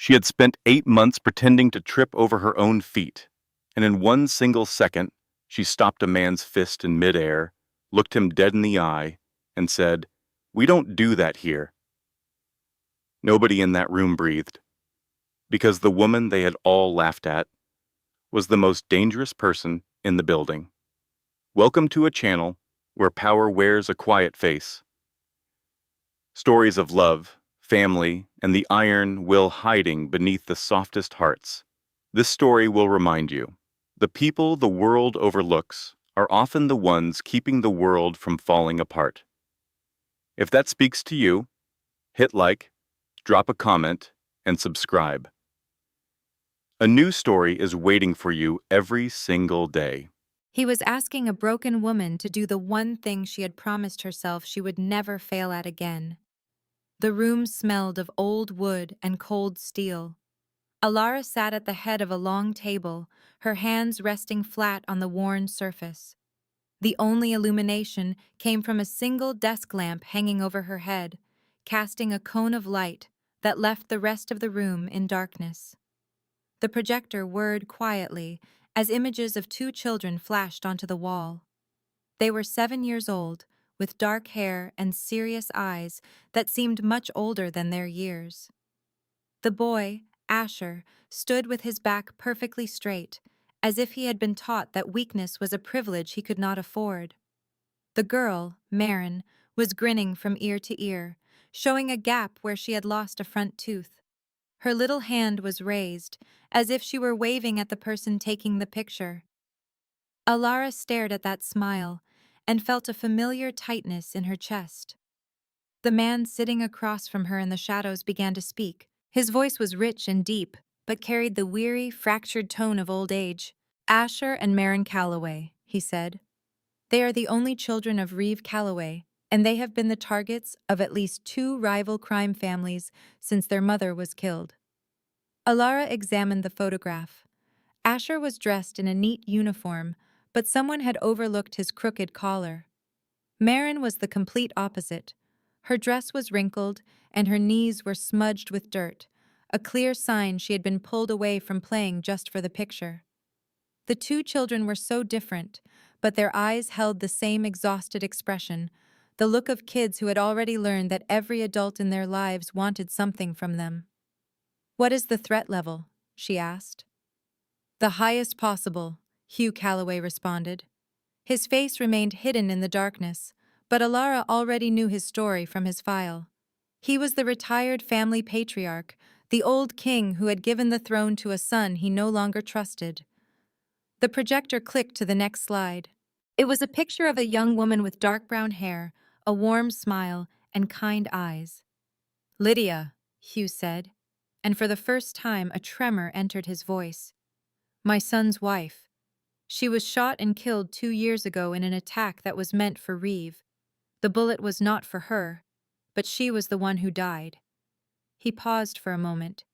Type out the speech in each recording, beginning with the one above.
She had spent 8 months pretending to trip over her own feet, and in one single second, she stopped a man's fist in midair, looked him dead in the eye, and said, "We don't do that here." Nobody in that room breathed, because the woman they had all laughed at was the most dangerous person in the building. Welcome to a channel where power wears a quiet face. Stories of love, family, and the iron will hiding beneath the softest hearts. This story will remind you, the people the world overlooks are often the ones keeping the world from falling apart. If that speaks to you, hit like, drop a comment, and subscribe. A new story is waiting for you every single day. He was asking a broken woman to do the one thing she had promised herself she would never fail at again. The room smelled of old wood and cold steel. Alara sat at the head of a long table, her hands resting flat on the worn surface. The only illumination came from a single desk lamp hanging over her head, casting a cone of light that left the rest of the room in darkness. The projector whirred quietly as images of two children flashed onto the wall. They were 7 years old, with dark hair and serious eyes that seemed much older than their years. The boy, Asher, stood with his back perfectly straight, as if he had been taught that weakness was a privilege he could not afford. The girl, Marin, was grinning from ear to ear, showing a gap where she had lost a front tooth. Her little hand was raised, as if she were waving at the person taking the picture. Alara stared at that smile and felt a familiar tightness in her chest. The man sitting across from her in the shadows began to speak. His voice was rich and deep, but carried the weary, fractured tone of old age. "Asher and Marin Calloway," he said. "They are the only children of Reeve Calloway, and they have been the targets of at least 2 rival crime families since their mother was killed." Alara examined the photograph. Asher was dressed in a neat uniform, but someone had overlooked his crooked collar. Marin was the complete opposite. Her dress was wrinkled, and her knees were smudged with dirt, a clear sign she had been pulled away from playing just for the picture. The two children were so different, but their eyes held the same exhausted expression, the look of kids who had already learned that every adult in their lives wanted something from them. "What is the threat level?" she asked. "The highest possible," Hugh Calloway responded. His face remained hidden in the darkness, but Alara already knew his story from his file. He was the retired family patriarch, the old king who had given the throne to a son he no longer trusted. The projector clicked to the next slide. It was a picture of a young woman with dark brown hair, a warm smile, and kind eyes. "Lydia," Hugh said, and for the first time a tremor entered his voice. "My son's wife. She was shot and killed 2 years ago in an attack that was meant for Reeve. The bullet was not for her, but she was the one who died." He paused for a moment.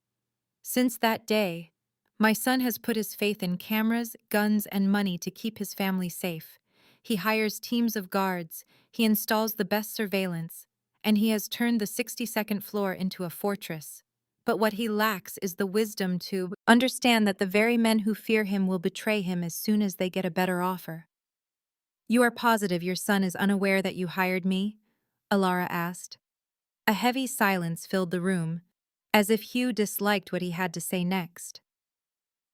"Since that day, my son has put his faith in cameras, guns, and money to keep his family safe. He hires teams of guards, he installs the best surveillance, and he has turned the 62nd floor into a fortress. But what he lacks is the wisdom to understand that the very men who fear him will betray him as soon as they get a better offer." "You are positive your son is unaware that you hired me?" Alara asked. A heavy silence filled the room, as if Hugh disliked what he had to say next.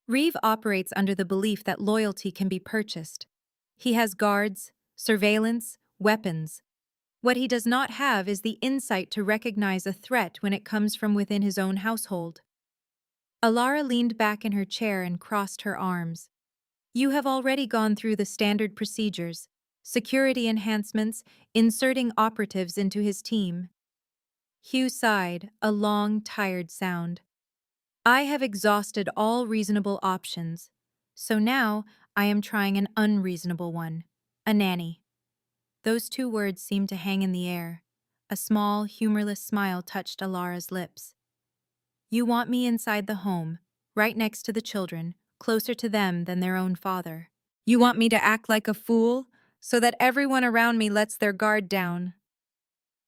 "Reeve operates under the belief that loyalty can be purchased. He has guards, surveillance, weapons. What he does not have is the insight to recognize a threat when it comes from within his own household." Alara leaned back in her chair and crossed her arms. "You have already gone through the standard procedures, security enhancements, inserting operatives into his team." Hugh sighed, a long, tired sound. "I have exhausted all reasonable options, so now I am trying an unreasonable one, a nanny." Those 2 words seemed to hang in the air. A small, humorless smile touched Alara's lips. "You want me inside the home, right next to the children, closer to them than their own father. You want me to act like a fool, so that everyone around me lets their guard down."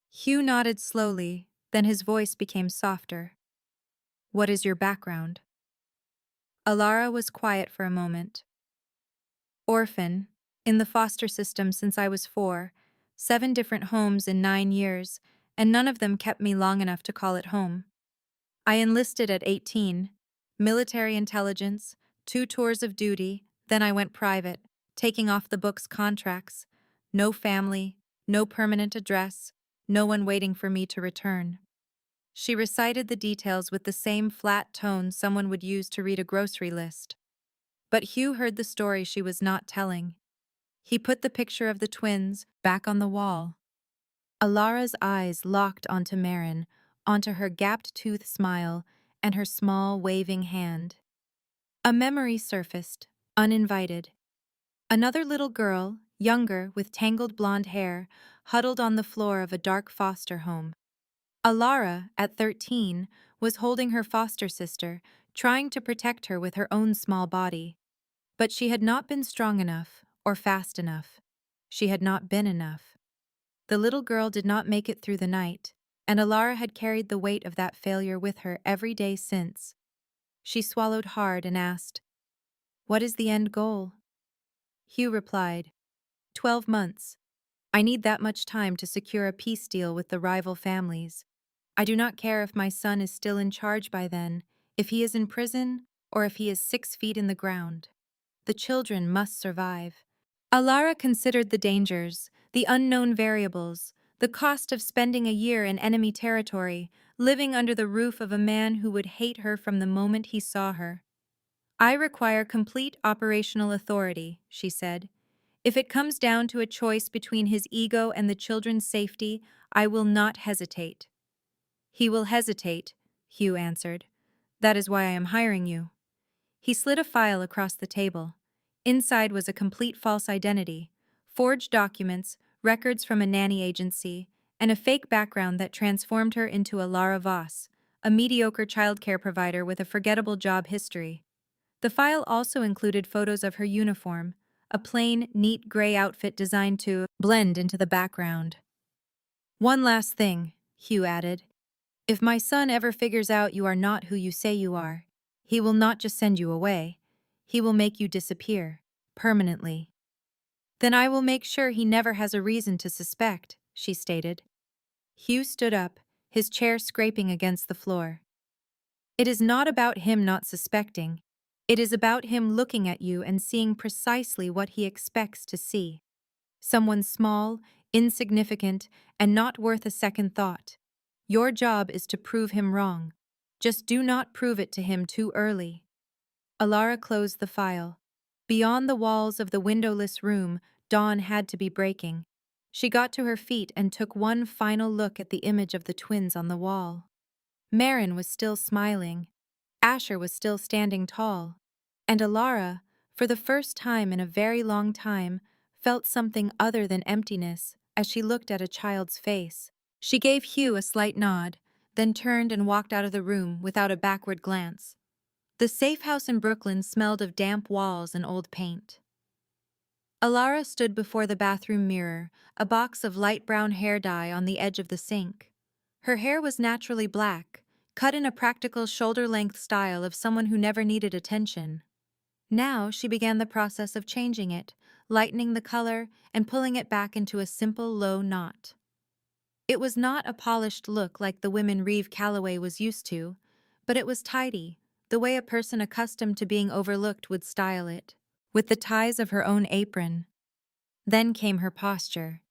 Hugh nodded slowly, then his voice became softer. What is your background? Alara was quiet for a moment. Orphan, in the foster system since I was 4, 7 different homes in 9 years, and none of them kept me long enough to call it home. I enlisted at 18, military intelligence, 2 tours of duty, then I went private, taking off the books contracts. No family, no permanent address, no one waiting for me to return. She recited the details with the same flat tone someone would use to read a grocery list. But Hugh heard the story she was not telling. He put the picture of the twins back on the wall. Alara's eyes locked onto Marin, onto her gapped-tooth smile and her small, waving hand. A memory surfaced, uninvited. Another little girl, younger, with tangled blonde hair, huddled on the floor of a dark foster home. Alara, at 13, was holding her foster sister, trying to protect her with her own small body. But she had not been strong enough, or fast enough. She had not been enough. The little girl did not make it through the night, and Alara had carried the weight of that failure with her every day since. She swallowed hard and asked, "What is the end goal?" Hugh replied, 12 months. I need that much time to secure a peace deal with the rival families. I do not care if my son is still in charge by then, if he is in prison, or if he is 6 feet in the ground. The children must survive. Alara considered the dangers, the unknown variables, the cost of spending a year in enemy territory, living under the roof of a man who would hate her from the moment he saw her. I require complete operational authority, she said. If it comes down to a choice between his ego and the children's safety, I will not hesitate. He will hesitate, Hugh answered. That is why I am hiring you. He slid a file across the table. Inside was a complete false identity, forged documents, records from a nanny agency, and a fake background that transformed her into a Lara Voss, a mediocre childcare provider with a forgettable job history. The file also included photos of her uniform, a plain, neat gray outfit designed to blend into the background. One last thing, Hugh added. If my son ever figures out you are not who you say you are, he will not just send you away. He will make you disappear, permanently. Then I will make sure he never has a reason to suspect, she stated. Hugh stood up, his chair scraping against the floor. It is not about him not suspecting. It is about him looking at you and seeing precisely what he expects to see. Someone small, insignificant, and not worth a second thought. Your job is to prove him wrong. Just do not prove it to him too early. Alara closed the file. Beyond the walls of the windowless room, dawn had to be breaking. She got to her feet and took one final look at the image of the twins on the wall. Marin was still smiling. Asher was still standing tall. And Alara, for the first time in a very long time, felt something other than emptiness as she looked at a child's face. She gave Hugh a slight nod, then turned and walked out of the room without a backward glance. The safe house in Brooklyn smelled of damp walls and old paint. Alara stood before the bathroom mirror, a box of light brown hair dye on the edge of the sink. Her hair was naturally black, cut in a practical shoulder-length style of someone who never needed attention. Now she began the process of changing it, lightening the color and pulling it back into a simple low knot. It was not a polished look like the women Reeve Calloway was used to, but it was tidy, the way a person accustomed to being overlooked would style it, with the ties of her own apron. Then came her posture.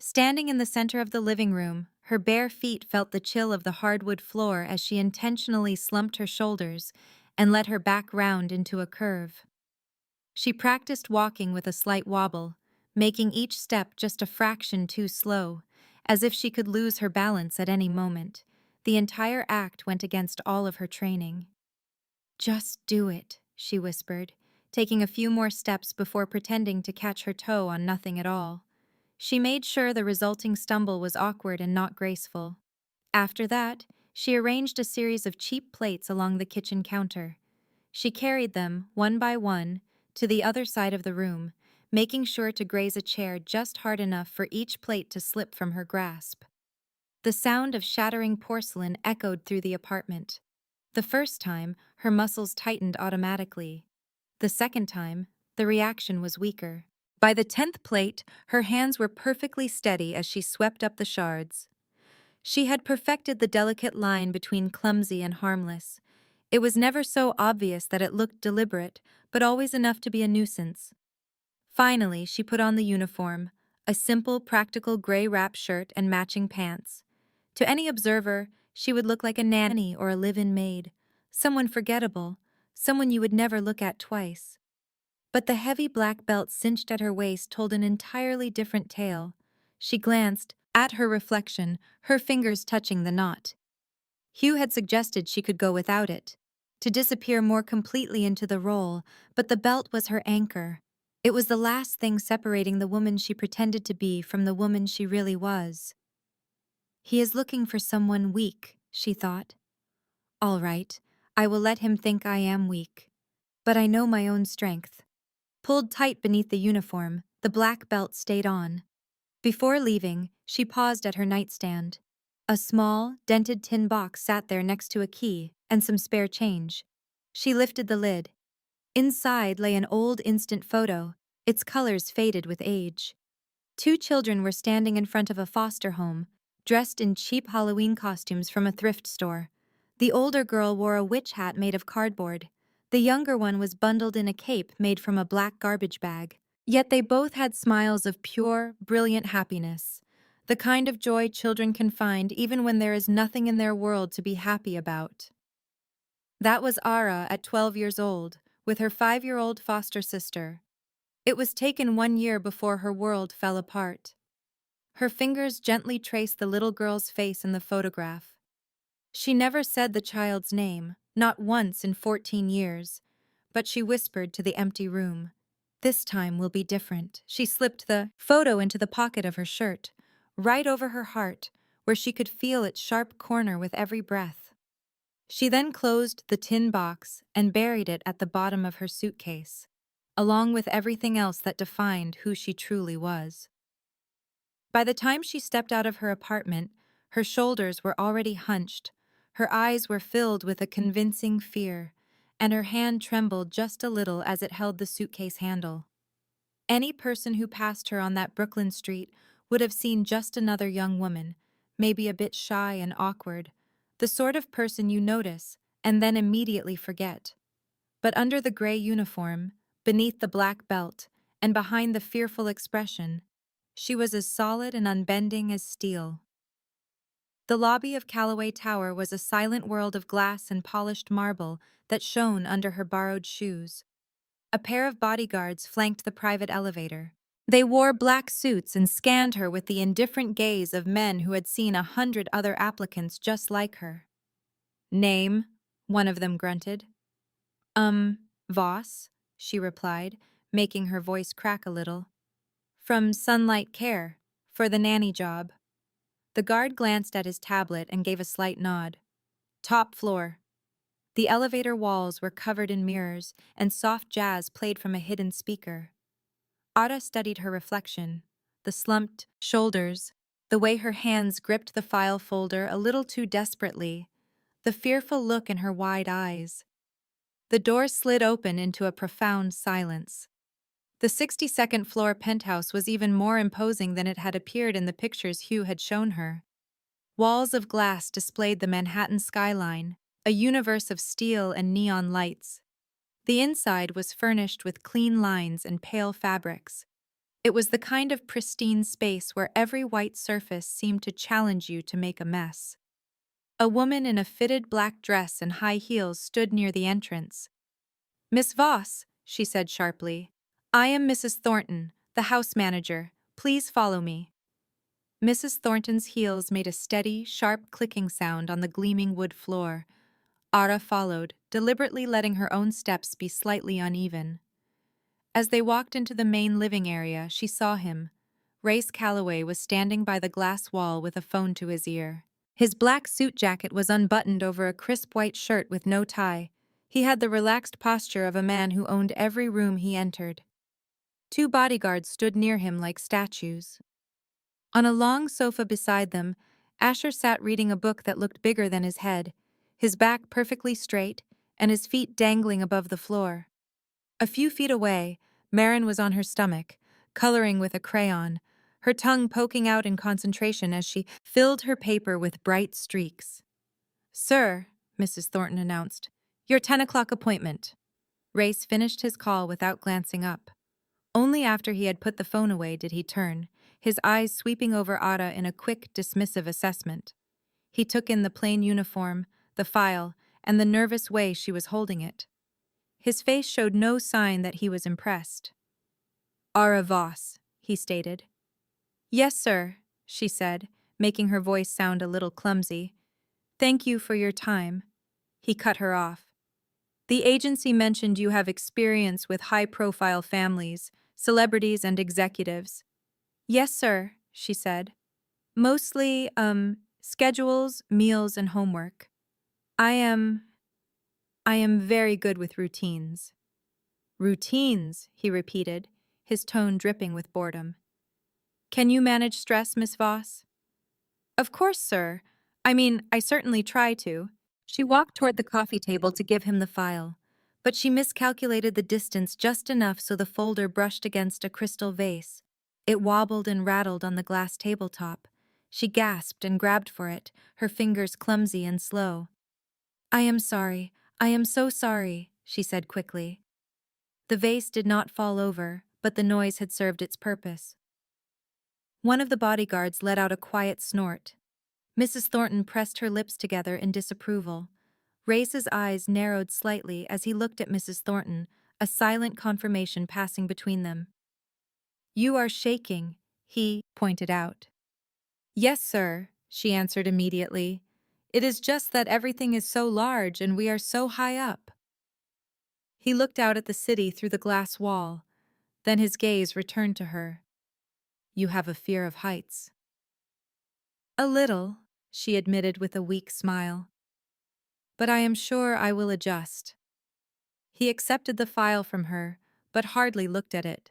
Standing in the center of the living room, her bare feet felt the chill of the hardwood floor as she intentionally slumped her shoulders and let her back round into a curve. She practiced walking with a slight wobble, making each step just a fraction too slow, as if she could lose her balance at any moment. The entire act went against all of her training. "Just do it," she whispered, taking a few more steps before pretending to catch her toe on nothing at all. She made sure the resulting stumble was awkward and not graceful. After that, she arranged a series of cheap plates along the kitchen counter. She carried them, one by one, to the other side of the room, making sure to graze a chair just hard enough for each plate to slip from her grasp. The sound of shattering porcelain echoed through the apartment. The first time, her muscles tightened automatically. The second time, the reaction was weaker. By the 10th plate, her hands were perfectly steady as she swept up the shards. She had perfected the delicate line between clumsy and harmless. It was never so obvious that it looked deliberate, but always enough to be a nuisance. Finally, she put on the uniform, a simple, practical gray wrap shirt and matching pants. To any observer, she would look like a nanny or a live-in maid, someone forgettable, someone you would never look at twice. But the heavy black belt cinched at her waist told an entirely different tale. She glanced at her reflection, her fingers touching the knot. Hugh had suggested she could go without it, to disappear more completely into the role, but the belt was her anchor. It was the last thing separating the woman she pretended to be from the woman she really was. He is looking for someone weak, she thought. All right, I will let him think I am weak. But I know my own strength. Pulled tight beneath the uniform, the black belt stayed on. Before leaving, she paused at her nightstand. A small, dented tin box sat there next to a key and some spare change. She lifted the lid. Inside lay an old instant photo, its colors faded with age. Two children were standing in front of a foster home, dressed in cheap Halloween costumes from a thrift store. The older girl wore a witch hat made of cardboard. The younger one was bundled in a cape made from a black garbage bag. Yet they both had smiles of pure, brilliant happiness, the kind of joy children can find even when there is nothing in their world to be happy about. That was Ara at 12 years old, with her 5-year-old foster sister. It was taken 1 year before her world fell apart. Her fingers gently traced the little girl's face in the photograph. She never said the child's name, not once in 14 years, but she whispered to the empty room. This time will be different. She slipped the photo into the pocket of her shirt, right over her heart, where she could feel its sharp corner with every breath. She then closed the tin box and buried it at the bottom of her suitcase, along with everything else that defined who she truly was. By the time she stepped out of her apartment, her shoulders were already hunched, her eyes were filled with a convincing fear, and her hand trembled just a little as it held the suitcase handle. Any person who passed her on that Brooklyn street would have seen just another young woman, maybe a bit shy and awkward, the sort of person you notice and then immediately forget. But under the gray uniform, beneath the black belt, and behind the fearful expression, she was as solid and unbending as steel. The lobby of Callaway Tower was a silent world of glass and polished marble that shone under her borrowed shoes. A pair of bodyguards flanked the private elevator. They wore black suits and scanned her with the indifferent gaze of men who had seen 100 other applicants just like her. Name, one of them grunted. Voss, she replied, making her voice crack a little. From Sunlight Care, for the nanny job. The guard glanced at his tablet and gave a slight nod. Top floor. The elevator walls were covered in mirrors, and soft jazz played from a hidden speaker. Ada studied her reflection, the slumped shoulders, the way her hands gripped the file folder a little too desperately, the fearful look in her wide eyes. The door slid open into a profound silence. The 62nd floor penthouse was even more imposing than it had appeared in the pictures Hugh had shown her. Walls of glass displayed the Manhattan skyline, a universe of steel and neon lights. The inside was furnished with clean lines and pale fabrics. It was the kind of pristine space where every white surface seemed to challenge you to make a mess. A woman in a fitted black dress and high heels stood near the entrance. Miss Voss, she said sharply, I am Mrs. Thornton, the house manager. Please follow me. Mrs. Thornton's heels made a steady, sharp clicking sound on the gleaming wood floor. Ara followed, deliberately letting her own steps be slightly uneven. As they walked into the main living area, she saw him. Race Calloway was standing by the glass wall with a phone to his ear. His black suit jacket was unbuttoned over a crisp white shirt with no tie. He had the relaxed posture of a man who owned every room he entered. Two bodyguards stood near him like statues. On a long sofa beside them, Asher sat reading a book that looked bigger than his head. his back perfectly straight and his feet dangling above the floor. A few feet away, Marin was on her stomach, coloring with a crayon, her tongue poking out in concentration as she filled her paper with bright streaks. "Sir," Mrs. Thornton announced, "your 10 o'clock appointment." Race finished his call without glancing up. Only after he had put the phone away did he turn, his eyes sweeping over Ada in a quick, dismissive assessment. He took in the plain uniform, the file, and the nervous way she was holding it. His face showed no sign that he was impressed. "Ara Voss," he stated. "Yes, sir," she said, making her voice sound a little clumsy. "Thank you for your time." He cut her off. "The agency mentioned you have experience with high-profile families, celebrities, and executives." "Yes, sir," she said. "Mostly, schedules, meals, and homework. I am very good with routines." "Routines," he repeated, his tone dripping with boredom. "Can you manage stress, Miss Voss?" "Of course, sir. I certainly try to." She walked toward the coffee table to give him the file, but she miscalculated the distance just enough so the folder brushed against a crystal vase. It wobbled and rattled on the glass tabletop. She gasped and grabbed for it, her fingers clumsy and slow. "I am sorry. I am so sorry," she said quickly. The vase did not fall over, but the noise had served its purpose. One of the bodyguards let out a quiet snort. Mrs. Thornton pressed her lips together in disapproval. Race's eyes narrowed slightly as he looked at Mrs. Thornton, a silent confirmation passing between them. "You are shaking," he pointed out. "Yes, sir," she answered immediately. "It is just that everything is so large and we are so high up." He looked out at the city through the glass wall. Then his gaze returned to her. "You have a fear of heights." "A little," she admitted with a weak smile. "But I am sure I will adjust." He accepted the file from her, but hardly looked at it.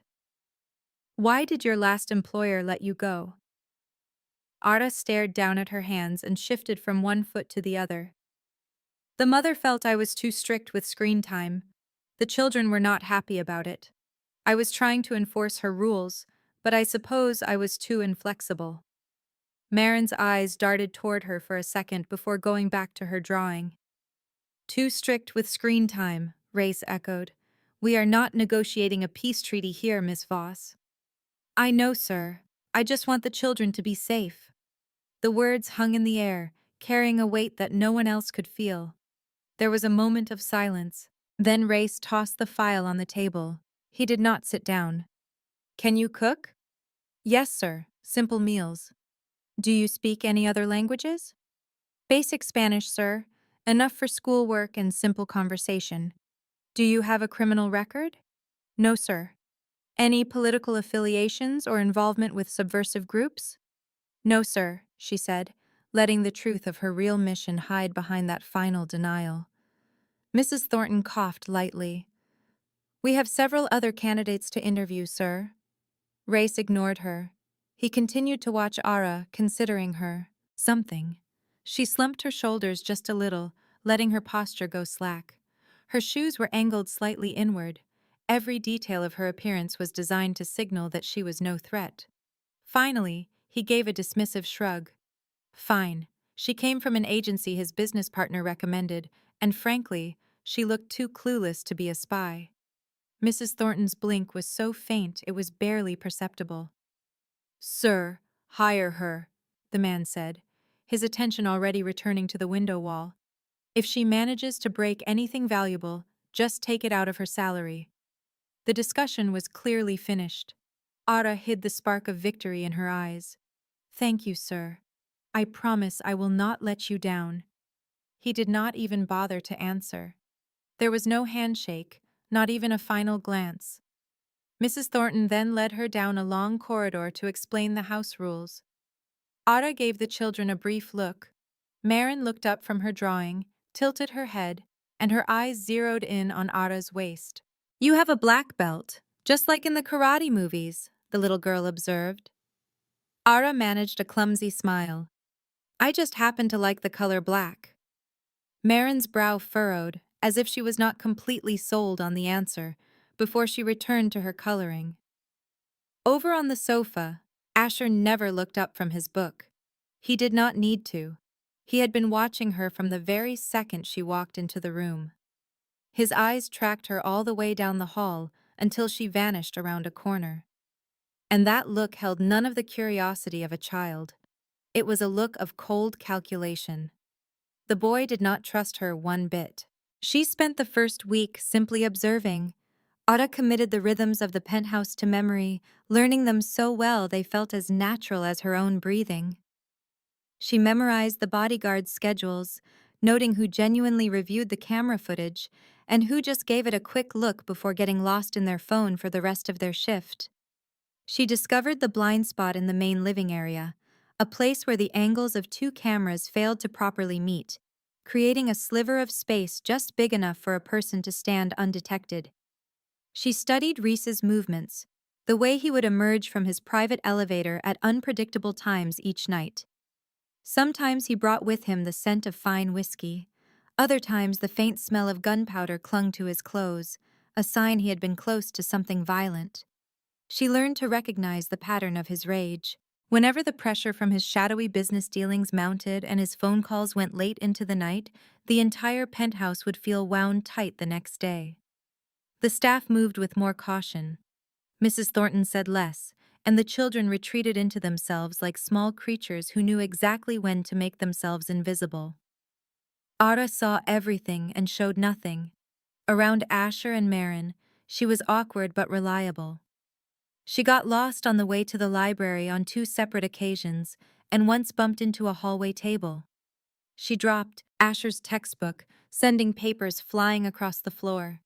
"Why did your last employer let you go?" Arta stared down at her hands and shifted from one foot to the other. "The mother felt I was too strict with screen time. The children were not happy about it. I was trying to enforce her rules, but I suppose I was too inflexible." Marin's eyes darted toward her for a second before going back to her drawing. "Too strict with screen time," Race echoed. "We are not negotiating a peace treaty here, Miss Voss." "I know, sir. I just want the children to be safe." The words hung in the air, carrying a weight that no one else could feel. There was a moment of silence. Then Race tossed the file on the table. He did not sit down. "Can you cook?" "Yes, sir. Simple meals." "Do you speak any other languages?" "Basic Spanish, sir. Enough for schoolwork and simple conversation." "Do you have a criminal record?" "No, sir." "Any political affiliations or involvement with subversive groups?" "No, sir," she said, letting the truth of her real mission hide behind that final denial. Mrs. Thornton coughed lightly. "We have several other candidates to interview, sir." Race ignored her. He continued to watch Ara, considering her. Something. She slumped her shoulders just a little, letting her posture go slack. Her shoes were angled slightly inward. Every detail of her appearance was designed to signal that she was no threat. Finally, he gave a dismissive shrug. "Fine. She came from an agency his business partner recommended, and frankly, she looked too clueless to be a spy." Mrs. Thornton's blink was so faint it was barely perceptible. "Sir, hire her," the man said, his attention already returning to the window wall. "If she manages to break anything valuable, just take it out of her salary." The discussion was clearly finished. Ara hid the spark of victory in her eyes. "Thank you, sir. I promise I will not let you down." He did not even bother to answer. There was no handshake, not even a final glance. Mrs. Thornton then led her down a long corridor to explain the house rules. Ada gave the children a brief look. Marin looked up from her drawing, tilted her head, and her eyes zeroed in on Ada's waist. "You have a black belt, just like in the karate movies," the little girl observed. Ara managed a clumsy smile. "I just happen to like the color black." Marin's brow furrowed, as if she was not completely sold on the answer, before she returned to her coloring. Over on the sofa, Asher never looked up from his book. He did not need to. He had been watching her from the very second she walked into the room. His eyes tracked her all the way down the hall until she vanished around a corner. And that look held none of the curiosity of a child. It was a look of cold calculation. The boy did not trust her one bit. She spent the first week simply observing. Ada committed the rhythms of the penthouse to memory, learning them so well they felt as natural as her own breathing. She memorized the bodyguards' schedules, noting who genuinely reviewed the camera footage and who just gave it a quick look before getting lost in their phone for the rest of their shift. She discovered the blind spot in the main living area, a place where the angles of two cameras failed to properly meet, creating a sliver of space just big enough for a person to stand undetected. She studied Reese's movements, the way he would emerge from his private elevator at unpredictable times each night. Sometimes he brought with him the scent of fine whiskey. Other times the faint smell of gunpowder clung to his clothes, a sign he had been close to something violent. She learned to recognize the pattern of his rage. Whenever the pressure from his shadowy business dealings mounted and his phone calls went late into the night, the entire penthouse would feel wound tight the next day. The staff moved with more caution. Mrs. Thornton said less, and the children retreated into themselves like small creatures who knew exactly when to make themselves invisible. Ara saw everything and showed nothing. Around Asher and Marin, she was awkward but reliable. She got lost on the way to the library on 2 separate occasions and once bumped into a hallway table. She dropped Asher's textbook, sending papers flying across the floor.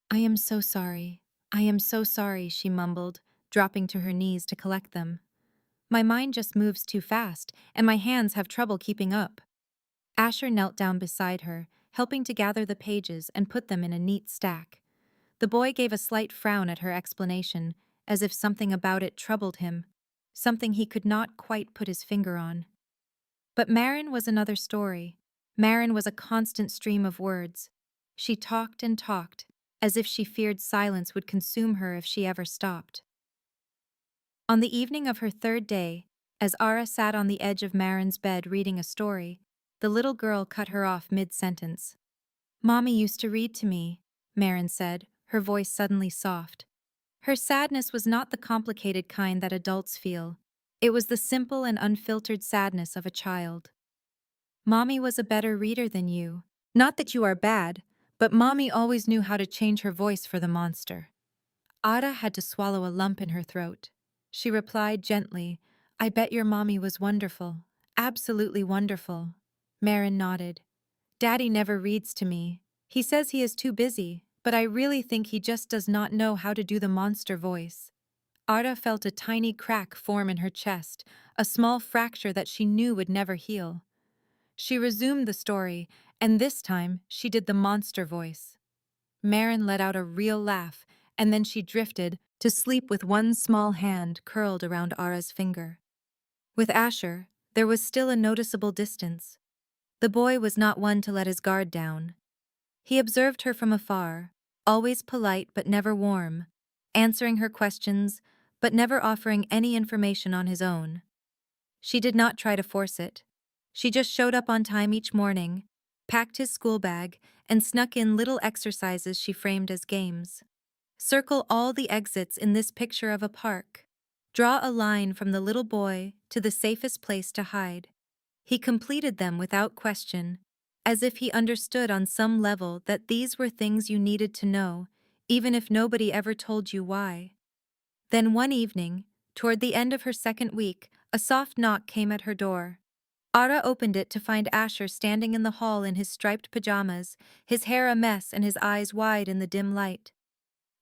"I am so sorry. I am so sorry," she mumbled, dropping to her knees to collect them. "My mind just moves too fast, and my hands have trouble keeping up." Asher knelt down beside her, helping to gather the pages and put them in a neat stack. The boy gave a slight frown at her explanation, as if something about it troubled him, something he could not quite put his finger on. But Marin was another story. Marin was a constant stream of words. She talked and talked, as if she feared silence would consume her if she ever stopped. On the evening of her 3rd day, as Ara sat on the edge of Marin's bed reading a story, the little girl cut her off mid-sentence. "Mommy used to read to me," Marin said, her voice suddenly soft. Her sadness was not the complicated kind that adults feel. It was the simple and unfiltered sadness of a child. "Mommy was a better reader than you. Not that you are bad, but Mommy always knew how to change her voice for the monster." Ada had to swallow a lump in her throat. She replied gently, "I bet your mommy was wonderful. Absolutely wonderful." Marin nodded. "Daddy never reads to me. He says he is too busy, but I really think he just does not know how to do the monster voice." Ada felt a tiny crack form in her chest, a small fracture that she knew would never heal. She resumed the story, and this time she did the monster voice. Marin let out a real laugh, and then she drifted to sleep with one small hand curled around Ara's finger. With Asher, there was still a noticeable distance. The boy was not one to let his guard down. He observed her from afar, always polite but never warm, answering her questions but never offering any information on his own. She did not try to force it. She just showed up on time each morning, packed his school bag, and snuck in little exercises she framed as games. Circle all the exits in this picture of a park. Draw a line from the little boy to the safest place to hide. He completed them without question, as if he understood on some level that these were things you needed to know, even if nobody ever told you why. Then one evening, toward the end of her 2nd week, a soft knock came at her door. Ara opened it to find Asher standing in the hall in his striped pajamas, his hair a mess and his eyes wide in the dim light.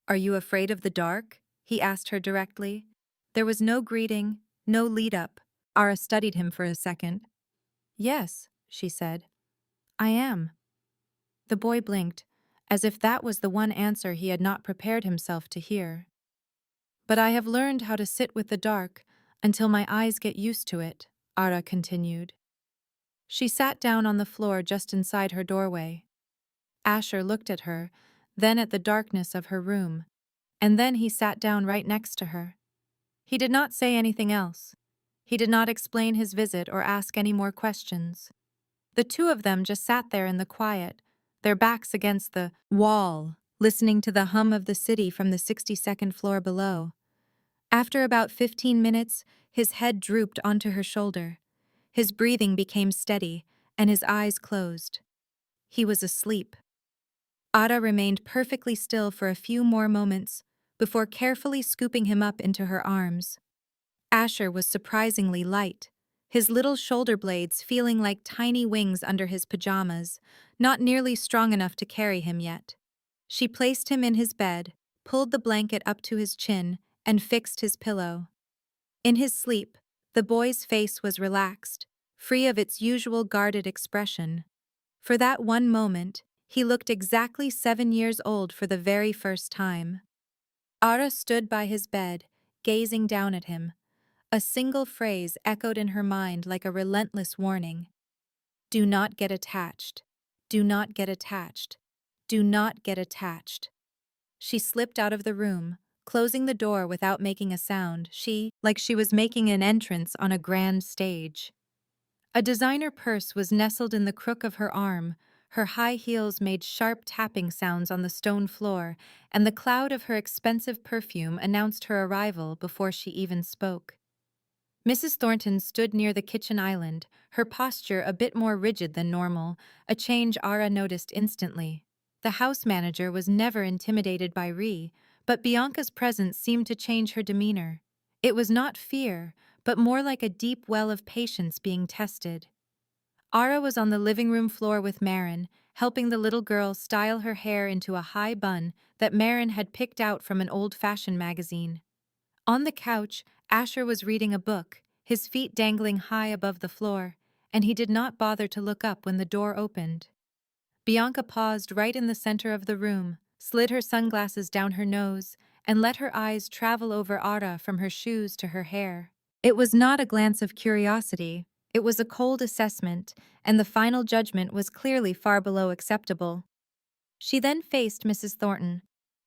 "Are you afraid of the dark?" he asked her directly. There was no greeting, no lead-up. Ara studied him for a second. "Yes," she said. "I am." The boy blinked, as if that was the one answer he had not prepared himself to hear. "But I have learned how to sit with the dark until my eyes get used to it," Ara continued. She sat down on the floor just inside her doorway. Asher looked at her, then at the darkness of her room, and then he sat down right next to her. He did not say anything else. He did not explain his visit or ask any more questions. The two of them just sat there in the quiet, their backs against the wall, listening to the hum of the city from the 62nd floor below. After about 15 minutes, his head drooped onto her shoulder. His breathing became steady, and his eyes closed. He was asleep. Ada remained perfectly still for a few more moments before carefully scooping him up into her arms. Asher was surprisingly light, his little shoulder blades feeling like tiny wings under his pajamas, not nearly strong enough to carry him yet. She placed him in his bed, pulled the blanket up to his chin, and fixed his pillow. In his sleep, the boy's face was relaxed, free of its usual guarded expression. For that one moment, he looked exactly 7 years old for the very first time. Ara stood by his bed, gazing down at him. A single phrase echoed in her mind like a relentless warning. Do not get attached. Do not get attached. Do not get attached. She slipped out of the room, closing the door without making a sound, like she was making an entrance on a grand stage. A designer purse was nestled in the crook of her arm, her high heels made sharp tapping sounds on the stone floor, and the cloud of her expensive perfume announced her arrival before she even spoke. Mrs. Thornton stood near the kitchen island, her posture a bit more rigid than normal, a change Ara noticed instantly. The house manager was never intimidated by Ree, but Bianca's presence seemed to change her demeanor. It was not fear, but more like a deep well of patience being tested. Ara was on the living room floor with Marin, helping the little girl style her hair into a high bun that Marin had picked out from an old-fashioned magazine. On the couch, Asher was reading a book, his feet dangling high above the floor, and he did not bother to look up when the door opened. Bianca paused right in the center of the room, slid her sunglasses down her nose, and let her eyes travel over Ara from her shoes to her hair. It was not a glance of curiosity, it was a cold assessment, and the final judgment was clearly far below acceptable. She then faced Mrs. Thornton.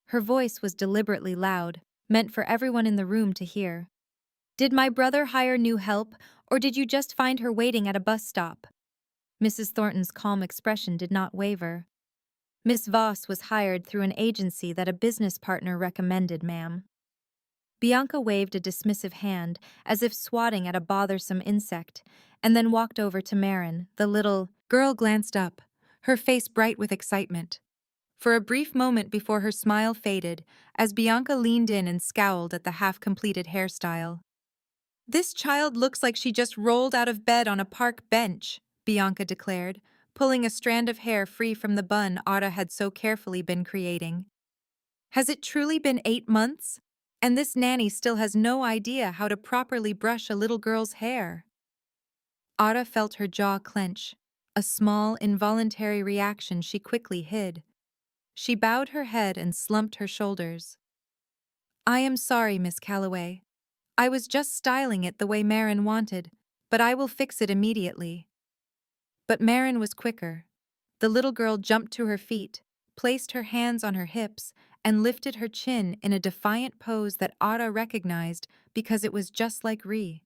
Her voice was deliberately loud, meant for everyone in the room to hear. Did my brother hire new help, or did you just find her waiting at a bus stop? Mrs. Thornton's calm expression did not waver. Miss Voss was hired through an agency that a business partner recommended, ma'am. Bianca waved a dismissive hand, as if swatting at a bothersome insect, and then walked over to Marin. The little girl glanced up, her face bright with excitement. For a brief moment before her smile faded, as Bianca leaned in and scowled at the half-completed hairstyle. This child looks like she just rolled out of bed on a park bench, Bianca declared, pulling a strand of hair free from the bun Ada had so carefully been creating. Has it truly been 8 months? And this nanny still has no idea how to properly brush a little girl's hair. Ada felt her jaw clench, a small, involuntary reaction she quickly hid. She bowed her head and slumped her shoulders. I am sorry, Miss Calloway. I was just styling it the way Marin wanted, but I will fix it immediately. But Marin was quicker. The little girl jumped to her feet, placed her hands on her hips, and lifted her chin in a defiant pose that Ada recognized because it was just like Ree.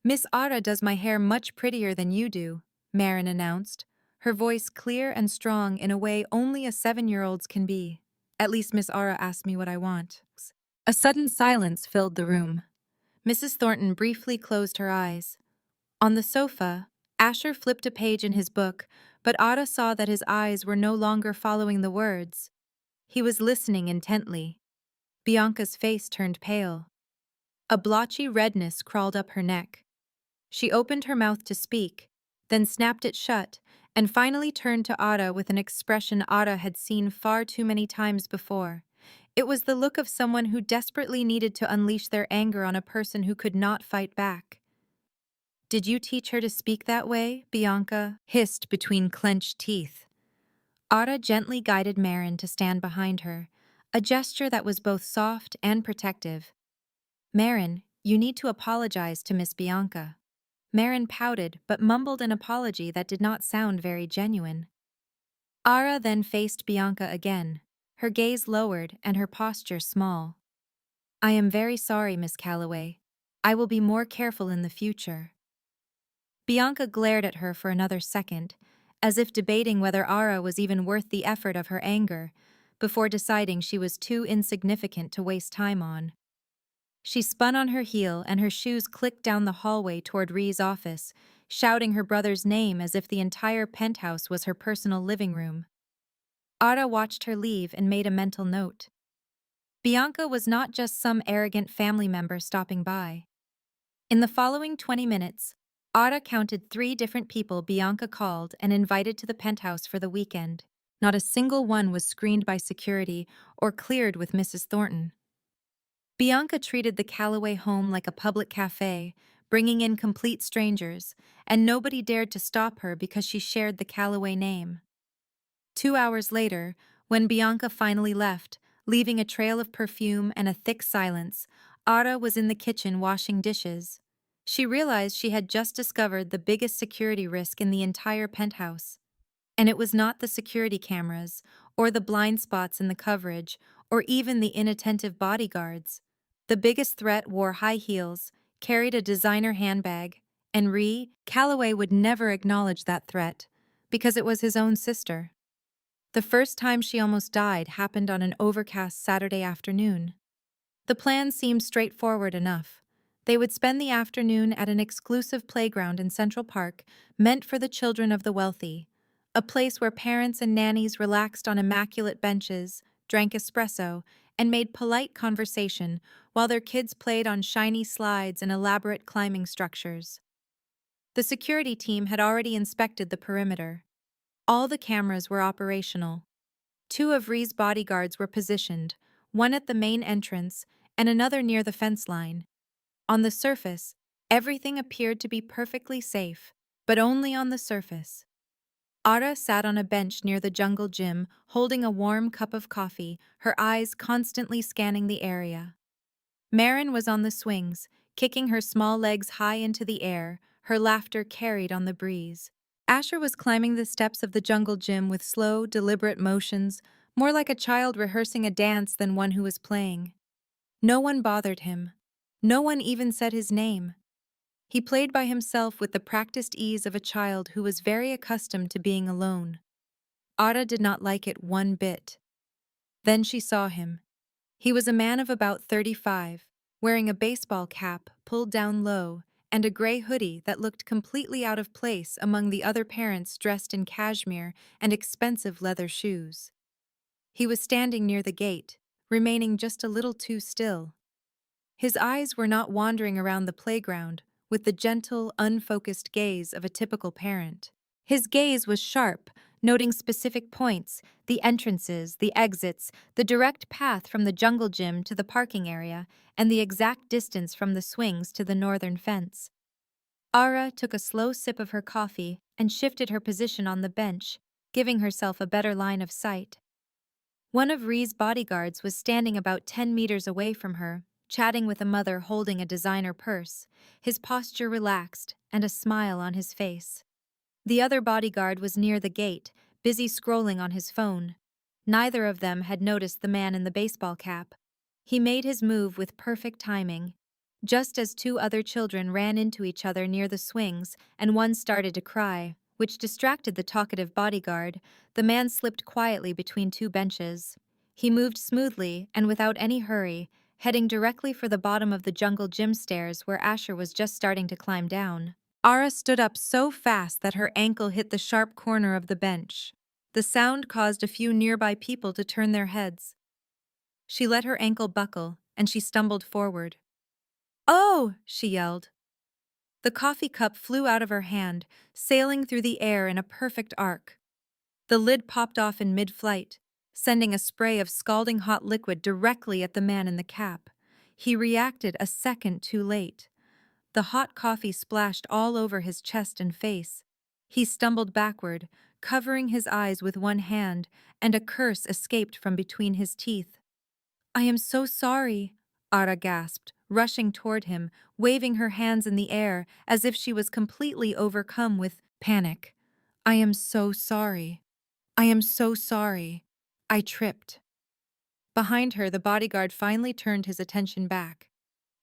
Miss Ada does my hair much prettier than you do, Marin announced, her voice clear and strong in a way only a 7-year-old's can be. At least Miss Ara asked me what I want. A sudden silence filled the room. Mrs. Thornton briefly closed her eyes. On the sofa, Asher flipped a page in his book, but Ada saw that his eyes were no longer following the words. He was listening intently. Bianca's face turned pale. A blotchy redness crawled up her neck. She opened her mouth to speak, then snapped it shut, and finally turned to Ada with an expression Ada had seen far too many times before. It was the look of someone who desperately needed to unleash their anger on a person who could not fight back. Did you teach her to speak that way? Bianca hissed between clenched teeth. Ada gently guided Marin to stand behind her, a gesture that was both soft and protective. Marin, you need to apologize to Miss Bianca. Marin pouted but mumbled an apology that did not sound very genuine. Ara then faced Bianca again, her gaze lowered and her posture small. I am very sorry, Miss Calloway. I will be more careful in the future. Bianca glared at her for another second, as if debating whether Ara was even worth the effort of her anger, before deciding she was too insignificant to waste time on. She spun on her heel and her shoes clicked down the hallway toward Ree's office, shouting her brother's name as if the entire penthouse was her personal living room. Ara watched her leave and made a mental note. Bianca was not just some arrogant family member stopping by. In the following 20 minutes, Ara counted 3 different people Bianca called and invited to the penthouse for the weekend. Not a single one was screened by security or cleared with Mrs. Thornton. Bianca treated the Calloway home like a public cafe, bringing in complete strangers, and nobody dared to stop her because she shared the Calloway name. 2 hours later, when Bianca finally left, leaving a trail of perfume and a thick silence, Ara was in the kitchen washing dishes. She realized she had just discovered the biggest security risk in the entire penthouse. And it was not the security cameras, or the blind spots in the coverage, or even the inattentive bodyguards. The biggest threat wore high heels, carried a designer handbag, and Calloway would never acknowledge that threat, because it was his own sister. The first time she almost died happened on an overcast Saturday afternoon. The plan seemed straightforward enough. They would spend the afternoon at an exclusive playground in Central Park meant for the children of the wealthy, a place where parents and nannies relaxed on immaculate benches, drank espresso, and made polite conversation while their kids played on shiny slides and elaborate climbing structures. The security team had already inspected the perimeter. All the cameras were operational. 2 of Ree's bodyguards were positioned, one at the main entrance and another near the fence line. On the surface, everything appeared to be perfectly safe, but only on the surface. Ara sat on a bench near the jungle gym, holding a warm cup of coffee, her eyes constantly scanning the area. Marin was on the swings, kicking her small legs high into the air, her laughter carried on the breeze. Asher was climbing the steps of the jungle gym with slow, deliberate motions, more like a child rehearsing a dance than one who was playing. No one bothered him. No one even said his name. He played by himself with the practiced ease of a child who was very accustomed to being alone. Ada did not like it one bit. Then she saw him. He was a man of about 35, wearing a baseball cap pulled down low and a gray hoodie that looked completely out of place among the other parents dressed in cashmere and expensive leather shoes. He was standing near the gate, remaining just a little too still. His eyes were not wandering around the playground with the gentle, unfocused gaze of a typical parent. His gaze was sharp, noting specific points, the entrances, the exits, the direct path from the jungle gym to the parking area, and the exact distance from the swings to the northern fence. Ara took a slow sip of her coffee and shifted her position on the bench, giving herself a better line of sight. One of Ree's bodyguards was standing about 10 meters away from her, chatting with a mother holding a designer purse, his posture relaxed and a smile on his face. The other bodyguard was near the gate, busy scrolling on his phone. Neither of them had noticed the man in the baseball cap. He made his move with perfect timing. Just as 2 other children ran into each other near the swings and one started to cry, which distracted the talkative bodyguard, the man slipped quietly between 2 benches. He moved smoothly and without any hurry, heading directly for the bottom of the jungle gym stairs where Asher was just starting to climb down. Ara stood up so fast that her ankle hit the sharp corner of the bench. The sound caused a few nearby people to turn their heads. She let her ankle buckle, and she stumbled forward. "Oh!" she yelled. The coffee cup flew out of her hand, sailing through the air in a perfect arc. The lid popped off in mid-flight, sending a spray of scalding hot liquid directly at the man in the cap. He reacted a second too late. The hot coffee splashed all over his chest and face. He stumbled backward, covering his eyes with one hand, and a curse escaped from between his teeth. "I am so sorry. Ara gasped, rushing toward him, waving her hands in the air as if she was completely overcome with panic. I am so sorry. I am so sorry. I tripped. Behind her, the bodyguard finally turned his attention back.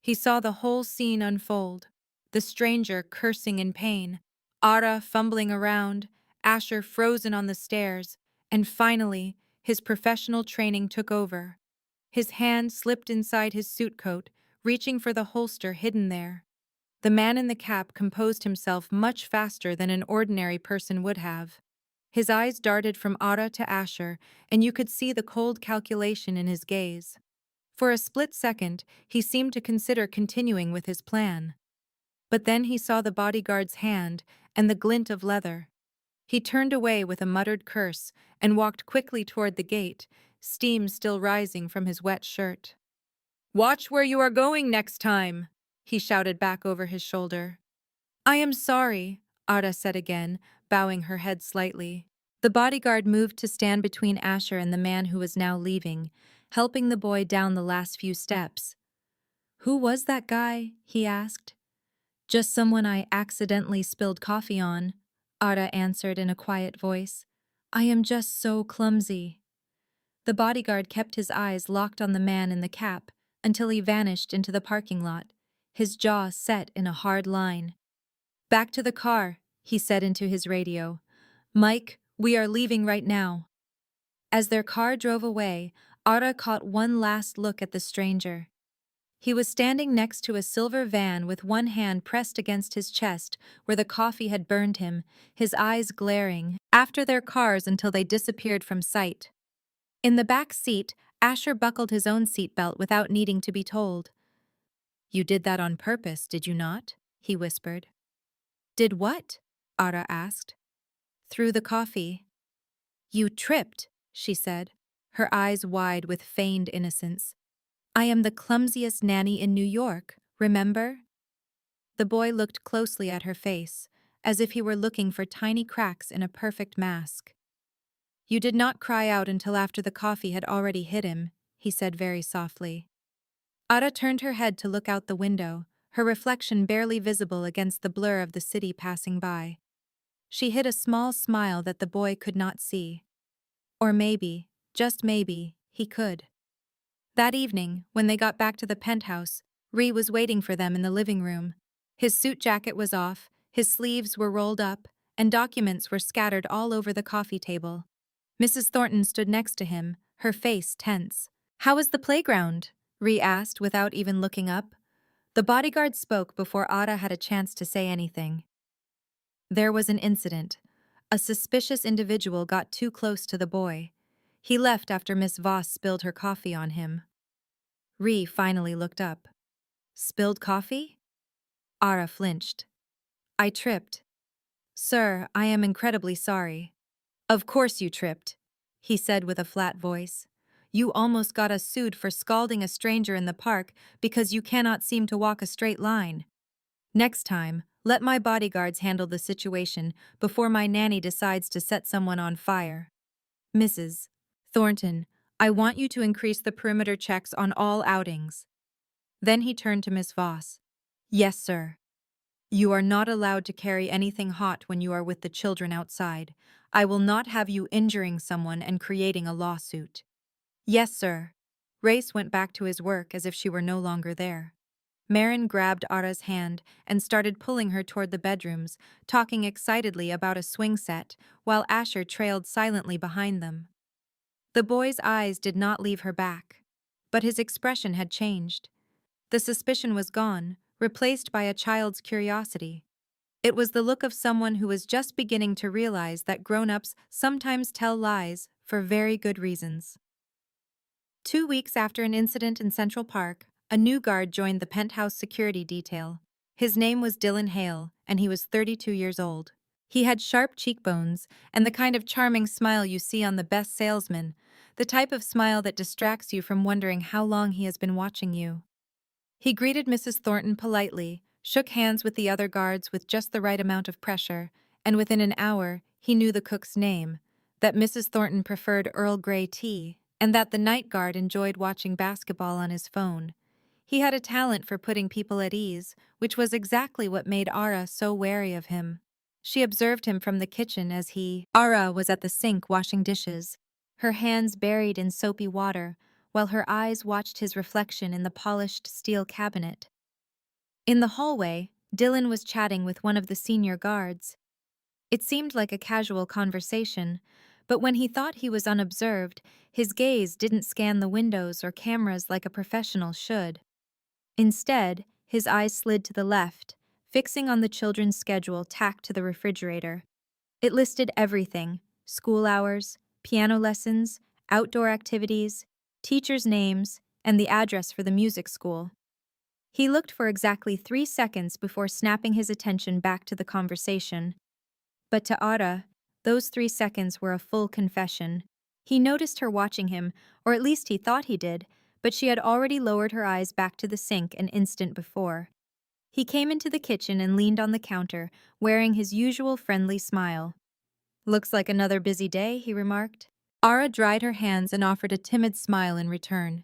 He saw the whole scene unfold. The stranger cursing in pain, Ara fumbling around, Asher frozen on the stairs, and finally, his professional training took over. His hand slipped inside his suit coat, reaching for the holster hidden there. The man in the cap composed himself much faster than an ordinary person would have. His eyes darted from Ara to Asher, and you could see the cold calculation in his gaze. For a split second, he seemed to consider continuing with his plan. But then he saw the bodyguard's hand and the glint of leather. He turned away with a muttered curse and walked quickly toward the gate, steam still rising from his wet shirt. "Watch where you are going next time," he shouted back over his shoulder. "I am sorry," Ara said again, bowing her head slightly. The bodyguard moved to stand between Asher and the man who was now leaving, helping the boy down the last few steps. "Who was that guy?" he asked. "Just someone I accidentally spilled coffee on," Ara answered in a quiet voice. "I am just so clumsy." The bodyguard kept his eyes locked on the man in the cap until he vanished into the parking lot, his jaw set in a hard line. "Back to the car," he said into his radio. "Mike, we are leaving right now." As their car drove away, Ara caught one last look at the stranger. He was standing next to a silver van with one hand pressed against his chest where the coffee had burned him, his eyes glaring, after their cars until they disappeared from sight. In the back seat, Asher buckled his own seatbelt without needing to be told. "You did that on purpose, did you not?" he whispered. "Did what?" Ara asked. "Threw the coffee." "You tripped," she said, her eyes wide with feigned innocence. "I am the clumsiest nanny in New York, remember?" The boy looked closely at her face, as if he were looking for tiny cracks in a perfect mask. "You did not cry out until after the coffee had already hit him," he said very softly. Ara turned her head to look out the window, her reflection barely visible against the blur of the city passing by. She hid a small smile that the boy could not see. Or maybe, just maybe, he could. That evening, when they got back to the penthouse, Ree was waiting for them in the living room. His suit jacket was off, his sleeves were rolled up, and documents were scattered all over the coffee table. Mrs. Thornton stood next to him, her face tense. "How was the playground?" Ree asked without even looking up. The bodyguard spoke before Ada had a chance to say anything. "There was an incident. A suspicious individual got too close to the boy. He left after Miss Voss spilled her coffee on him." Ree finally looked up. "Spilled coffee?" Ara flinched. "I tripped. Sir, I am incredibly sorry." "Of course you tripped," he said with a flat voice. "You almost got us sued for scalding a stranger in the park because you cannot seem to walk a straight line. Next time, let my bodyguards handle the situation before my nanny decides to set someone on fire. Mrs. Thornton, I want you to increase the perimeter checks on all outings." Then he turned to Miss Voss. "Yes, sir. You are not allowed to carry anything hot when you are with the children outside. I will not have you injuring someone and creating a lawsuit." "Yes, sir." Race went back to his work as if she were no longer there. Marin grabbed Ara's hand and started pulling her toward the bedrooms, talking excitedly about a swing set, while Asher trailed silently behind them. The boy's eyes did not leave her back, but his expression had changed. The suspicion was gone, replaced by a child's curiosity. It was the look of someone who was just beginning to realize that grown-ups sometimes tell lies for very good reasons. 2 weeks after an incident in Central Park, a new guard joined the penthouse security detail. His name was Dylan Hale, and he was 32 years old. He had sharp cheekbones and the kind of charming smile you see on the best salesman, the type of smile that distracts you from wondering how long he has been watching you. He greeted Mrs. Thornton politely, shook hands with the other guards with just the right amount of pressure, and within an hour, he knew the cook's name, that Mrs. Thornton preferred Earl Grey tea, and that the night guard enjoyed watching basketball on his phone. He had a talent for putting people at ease, which was exactly what made Ara so wary of him. She observed him from the kitchen as Ara was at the sink washing dishes, her hands buried in soapy water, while her eyes watched his reflection in the polished steel cabinet. In the hallway, Dylan was chatting with one of the senior guards. It seemed like a casual conversation, but when he thought he was unobserved, his gaze didn't scan the windows or cameras like a professional should. Instead, his eyes slid to the left, fixing on the children's schedule tacked to the refrigerator. It listed everything: school hours, piano lessons, outdoor activities, teachers' names, and the address for the music school. He looked for exactly 3 seconds before snapping his attention back to the conversation. But to Ara, those 3 seconds were a full confession. He noticed her watching him, or at least he thought he did, but she had already lowered her eyes back to the sink an instant before. He came into the kitchen and leaned on the counter, wearing his usual friendly smile. "Looks like another busy day," he remarked. Ara dried her hands and offered a timid smile in return.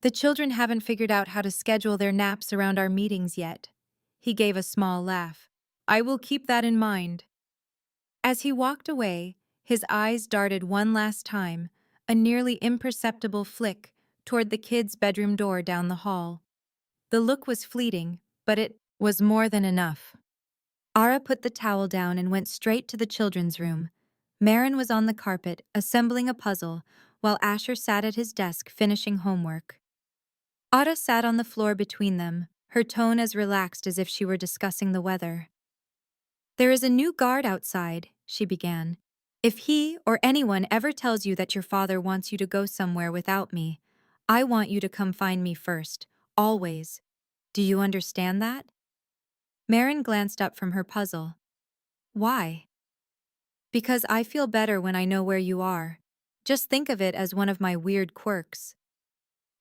"The children haven't figured out how to schedule their naps around our meetings yet." He gave a small laugh. "I will keep that in mind." As he walked away, his eyes darted one last time, a nearly imperceptible flick, toward the kids' bedroom door down the hall. The look was fleeting, but it was more than enough. Ara put the towel down and went straight to the children's room. Marin was on the carpet, assembling a puzzle, while Asher sat at his desk finishing homework. Ara sat on the floor between them, her tone as relaxed as if she were discussing the weather. "There is a new guard outside," she began. "If he or anyone ever tells you that your father wants you to go somewhere without me, I want you to come find me first, always. Do you understand that?" Marin glanced up from her puzzle. "Why?" "Because I feel better when I know where you are. Just think of it as one of my weird quirks."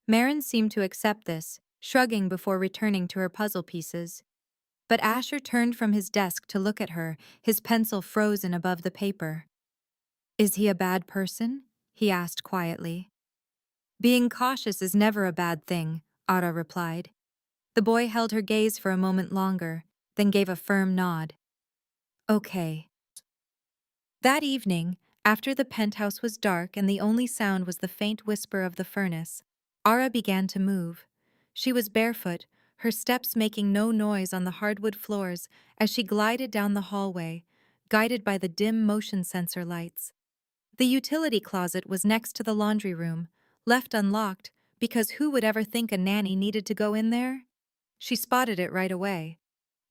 Marin seemed to accept this, shrugging before returning to her puzzle pieces. But Asher turned from his desk to look at her, his pencil frozen above the paper. "Is he a bad person?" he asked quietly. "Being cautious is never a bad thing," Ara replied. The boy held her gaze for a moment longer, then gave a firm nod. "Okay." That evening, after the penthouse was dark and the only sound was the faint whisper of the furnace, Ara began to move. She was barefoot, her steps making no noise on the hardwood floors as she glided down the hallway, guided by the dim motion sensor lights. The utility closet was next to the laundry room, left unlocked because who would ever think a nanny needed to go in there? She spotted it right away.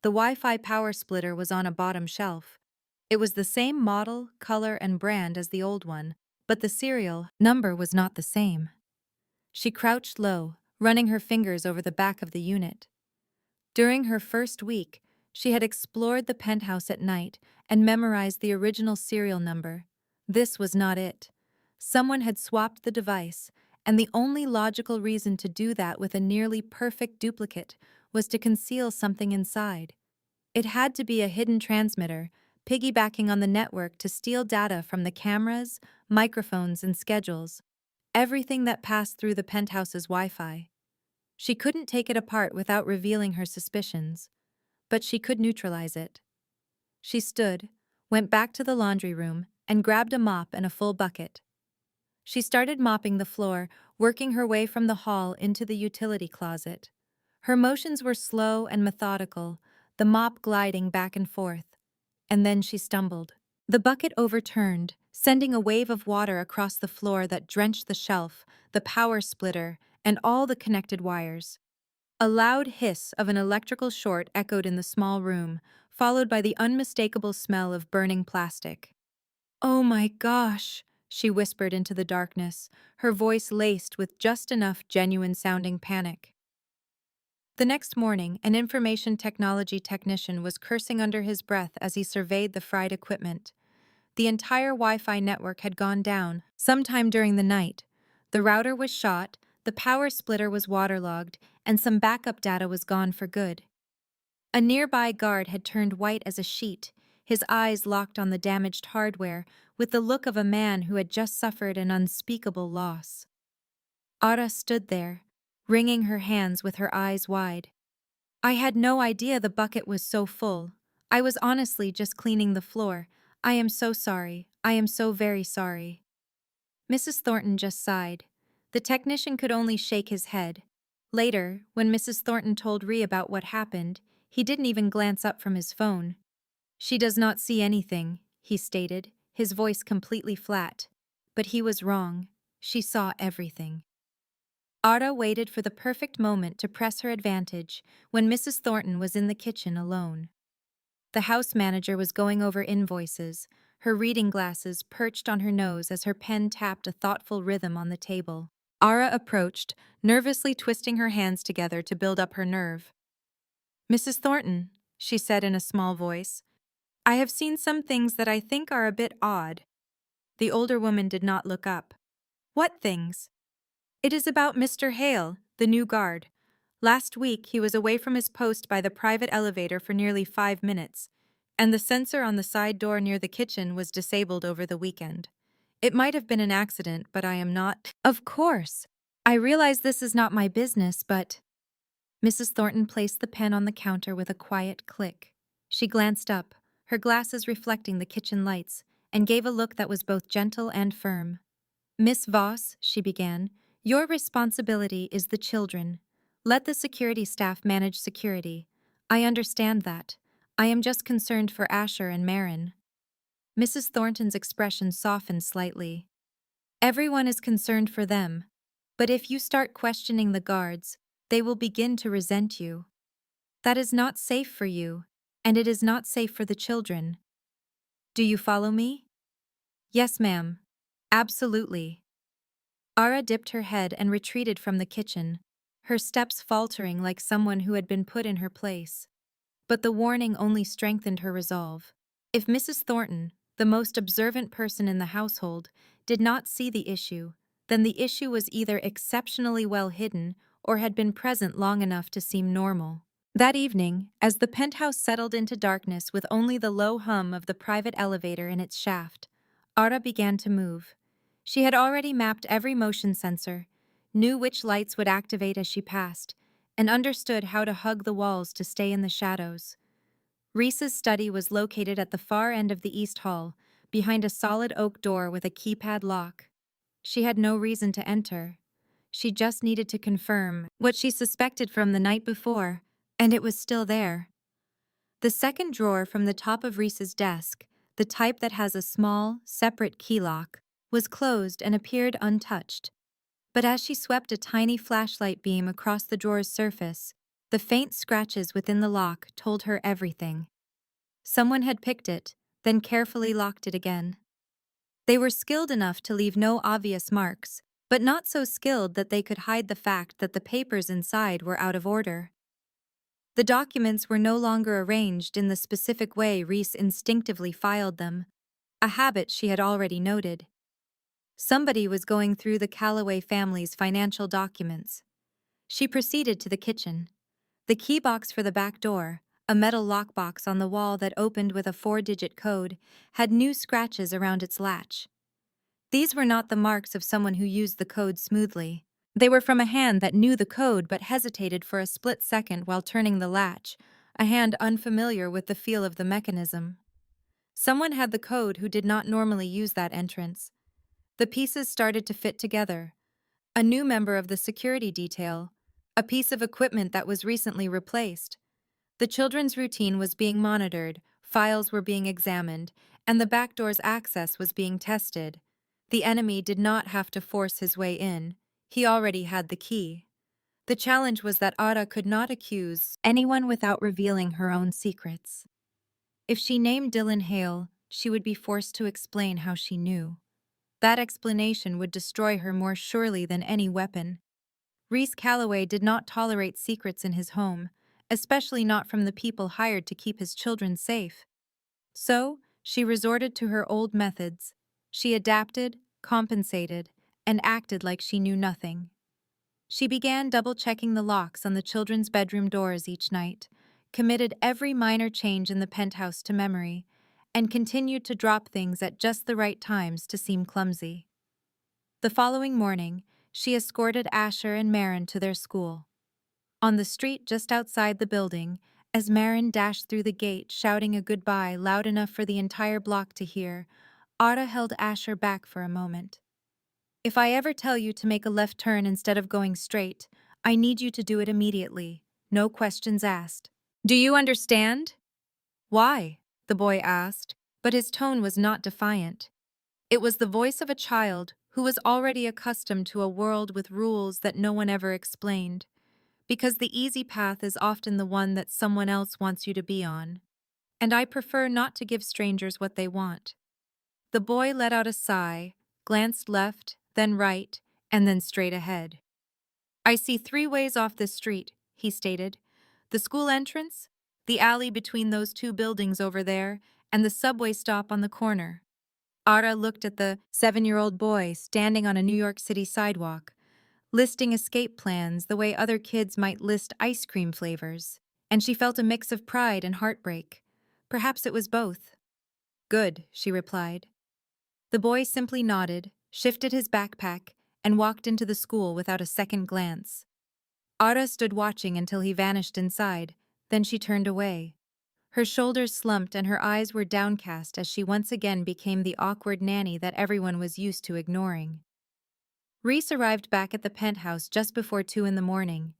The Wi-Fi power splitter was on a bottom shelf. It was the same model, color, and brand as the old one, but the serial number was not the same. She crouched low, running her fingers over the back of the unit. During her first week, she had explored the penthouse at night and memorized the original serial number. This was not it. Someone had swapped the device, and the only logical reason to do that with a nearly perfect duplicate was to conceal something inside. It had to be a hidden transmitter, piggybacking on the network to steal data from the cameras, microphones, and schedules. Everything that passed through the penthouse's Wi-Fi. She couldn't take it apart without revealing her suspicions, but she could neutralize it. She stood, went back to the laundry room, and grabbed a mop and a full bucket. She started mopping the floor, working her way from the hall into the utility closet. Her motions were slow and methodical, the mop gliding back and forth. And then she stumbled. The bucket overturned, sending a wave of water across the floor that drenched the shelf, the power splitter, and all the connected wires. A loud hiss of an electrical short echoed in the small room, followed by the unmistakable smell of burning plastic. "Oh my gosh," she whispered into the darkness, her voice laced with just enough genuine-sounding panic. The next morning, an information technology technician was cursing under his breath as he surveyed the fried equipment. The entire Wi-Fi network had gone down, sometime during the night. The router was shot, the power splitter was waterlogged, and some backup data was gone for good. A nearby guard had turned white as a sheet, his eyes locked on the damaged hardware, with the look of a man who had just suffered an unspeakable loss. Ara stood there, wringing her hands with her eyes wide. I had no idea the bucket was so full. I was honestly just cleaning the floor. I am so sorry. I am so very sorry. Mrs. Thornton just sighed. The technician could only shake his head. Later, when Mrs. Thornton told Ree about what happened, he didn't even glance up from his phone. She does not see anything, he stated, his voice completely flat. But he was wrong. She saw everything. Ada waited for the perfect moment to press her advantage when Mrs. Thornton was in the kitchen alone. The house manager was going over invoices, her reading glasses perched on her nose as her pen tapped a thoughtful rhythm on the table. Ara approached, nervously twisting her hands together to build up her nerve. "Mrs. Thornton," she said in a small voice, "I have seen some things that I think are a bit odd." The older woman did not look up. "What things?" "It is about Mr. Hale, the new guard. Last week he was away from his post by the private elevator for nearly 5 minutes, and the sensor on the side door near the kitchen was disabled over the weekend. It might have been an accident, but I am not—" "Of course. I realize this is not my business, but—" Mrs. Thornton placed the pen on the counter with a quiet click. She glanced up, her glasses reflecting the kitchen lights, and gave a look that was both gentle and firm. "Miss Voss," she began, "your responsibility is the children. Let the security staff manage security. I understand that. I am just concerned for Asher and Marin." Mrs. Thornton's expression softened slightly. "Everyone is concerned for them. But if you start questioning the guards, they will begin to resent you. That is not safe for you, and it is not safe for the children. Do you follow me?" "Yes, ma'am. Absolutely." Ara dipped her head and retreated from the kitchen, her steps faltering like someone who had been put in her place. But the warning only strengthened her resolve. If Mrs. Thornton, the most observant person in the household, did not see the issue, then the issue was either exceptionally well hidden or had been present long enough to seem normal. That evening, as the penthouse settled into darkness with only the low hum of the private elevator in its shaft, Ara began to move. She had already mapped every motion sensor, knew which lights would activate as she passed, and understood how to hug the walls to stay in the shadows. Reese's study was located at the far end of the East Hall, behind a solid oak door with a keypad lock. She had no reason to enter. She just needed to confirm what she suspected from the night before, and it was still there. The second drawer from the top of Reese's desk, the type that has a small, separate key lock, was closed and appeared untouched. But as she swept a tiny flashlight beam across the drawer's surface, the faint scratches within the lock told her everything. Someone had picked it, then carefully locked it again. They were skilled enough to leave no obvious marks, but not so skilled that they could hide the fact that the papers inside were out of order. The documents were no longer arranged in the specific way Reese instinctively filed them, a habit she had already noted. Somebody was going through the Calloway family's financial documents. She proceeded to the kitchen. The key box for the back door, a metal lockbox on the wall that opened with a 4-digit code, had new scratches around its latch. These were not the marks of someone who used the code smoothly. They were from a hand that knew the code but hesitated for a split second while turning the latch, a hand unfamiliar with the feel of the mechanism. Someone had the code who did not normally use that entrance. The pieces started to fit together. A new member of the security detail, a piece of equipment that was recently replaced. The children's routine was being monitored, files were being examined, and the back door's access was being tested. The enemy did not have to force his way in. He already had the key. The challenge was that Ada could not accuse anyone without revealing her own secrets. If she named Dylan Hale, she would be forced to explain how she knew. That explanation would destroy her more surely than any weapon. Reese Calloway did not tolerate secrets in his home, especially not from the people hired to keep his children safe. So, she resorted to her old methods. She adapted, compensated, and acted like she knew nothing. She began double-checking the locks on the children's bedroom doors each night, committed every minor change in the penthouse to memory, and continued to drop things at just the right times to seem clumsy. The following morning, she escorted Asher and Marin to their school. On the street just outside the building, as Marin dashed through the gate shouting a goodbye loud enough for the entire block to hear, Ada held Asher back for a moment. "If I ever tell you to make a left turn instead of going straight, I need you to do it immediately. No questions asked. Do you understand?" "Why?" the boy asked, but his tone was not defiant. It was the voice of a child who was already accustomed to a world with rules that no one ever explained. "Because the easy path is often the one that someone else wants you to be on. And I prefer not to give strangers what they want." The boy let out a sigh, glanced left, then right, and then straight ahead. "I see 3 ways off this street," he stated. "The school entrance, the alley between those 2 buildings over there, and the subway stop on the corner." Ara looked at the 7-year-old boy standing on a New York City sidewalk, listing escape plans the way other kids might list ice cream flavors, and she felt a mix of pride and heartbreak. Perhaps it was both. "Good," she replied. The boy simply nodded, shifted his backpack, and walked into the school without a second glance. Ara stood watching until he vanished inside, then she turned away. Her shoulders slumped and her eyes were downcast as she once again became the awkward nanny that everyone was used to ignoring. Reese arrived back at the penthouse just before 2 in the morning.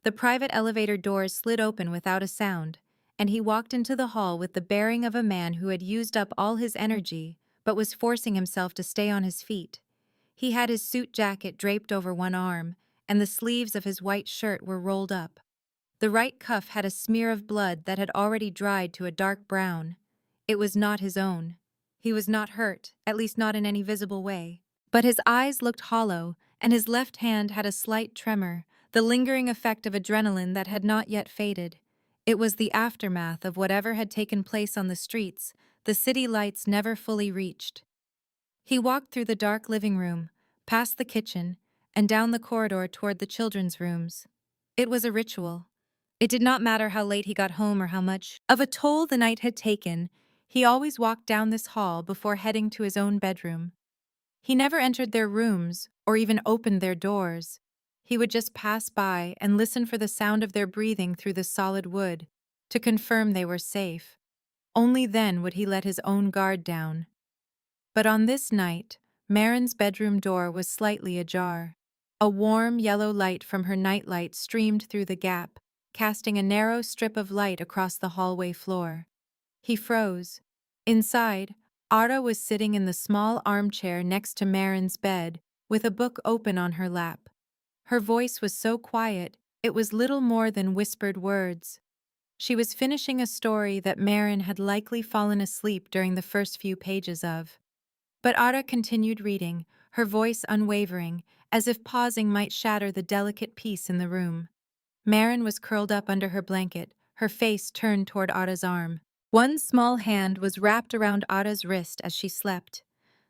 The private elevator doors slid open without a sound, and he walked into the hall with the bearing of a man who had used up all his energy but was forcing himself to stay on his feet. He had his suit jacket draped over one arm, and the sleeves of his white shirt were rolled up. The right cuff had a smear of blood that had already dried to a dark brown. It was not his own. He was not hurt, at least not in any visible way. But his eyes looked hollow, and his left hand had a slight tremor, the lingering effect of adrenaline that had not yet faded. It was the aftermath of whatever had taken place on the streets, the city lights never fully reached. He walked through the dark living room, past the kitchen, and down the corridor toward the children's rooms. It was a ritual. It did not matter how late he got home or how much of a toll the night had taken, he always walked down this hall before heading to his own bedroom. He never entered their rooms or even opened their doors. He would just pass by and listen for the sound of their breathing through the solid wood to confirm they were safe. Only then would he let his own guard down. But on this night, Marin's bedroom door was slightly ajar. A warm yellow light from her nightlight streamed through the gap, casting a narrow strip of light across the hallway floor. He froze. Inside, Ara was sitting in the small armchair next to Marin's bed, with a book open on her lap. Her voice was so quiet, it was little more than whispered words. She was finishing a story that Marin had likely fallen asleep during the first few pages of. But Ara continued reading, her voice unwavering, as if pausing might shatter the delicate peace in the room. Marin was curled up under her blanket, her face turned toward Ara's arm. One small hand was wrapped around Ara's wrist as she slept,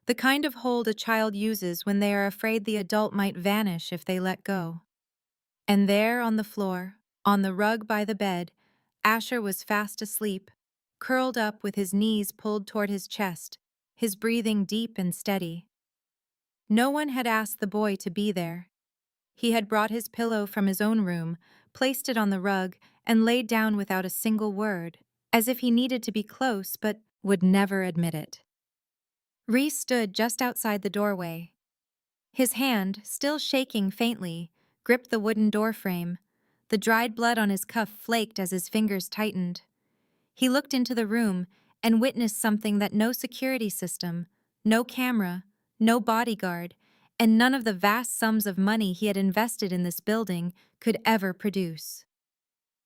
the kind of hold a child uses when they are afraid the adult might vanish if they let go. And there on the floor, on the rug by the bed, Asher was fast asleep, curled up with his knees pulled toward his chest, his breathing deep and steady. No one had asked the boy to be there. He had brought his pillow from his own room, placed it on the rug, and laid down without a single word, as if he needed to be close but would never admit it. Reese stood just outside the doorway. His hand, still shaking faintly, gripped the wooden doorframe. The dried blood on his cuff flaked as his fingers tightened. He looked into the room and witnessed something that no security system, no camera, no bodyguard, and none of the vast sums of money he had invested in this building could ever produce.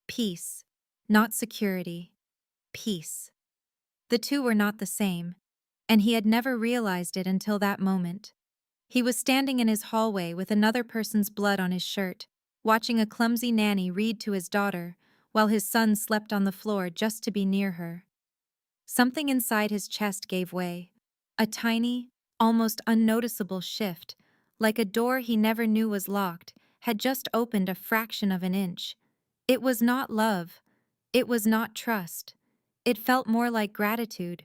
Peace, not security. Peace. The two were not the same, and he had never realized it until that moment. He was standing in his hallway with another person's blood on his shirt, watching a clumsy nanny read to his daughter, while his son slept on the floor just to be near her. Something inside his chest gave way, a tiny, almost unnoticeable shift, like a door he never knew was locked, had just opened a fraction of an inch. It was not love. It was not trust. It felt more like gratitude,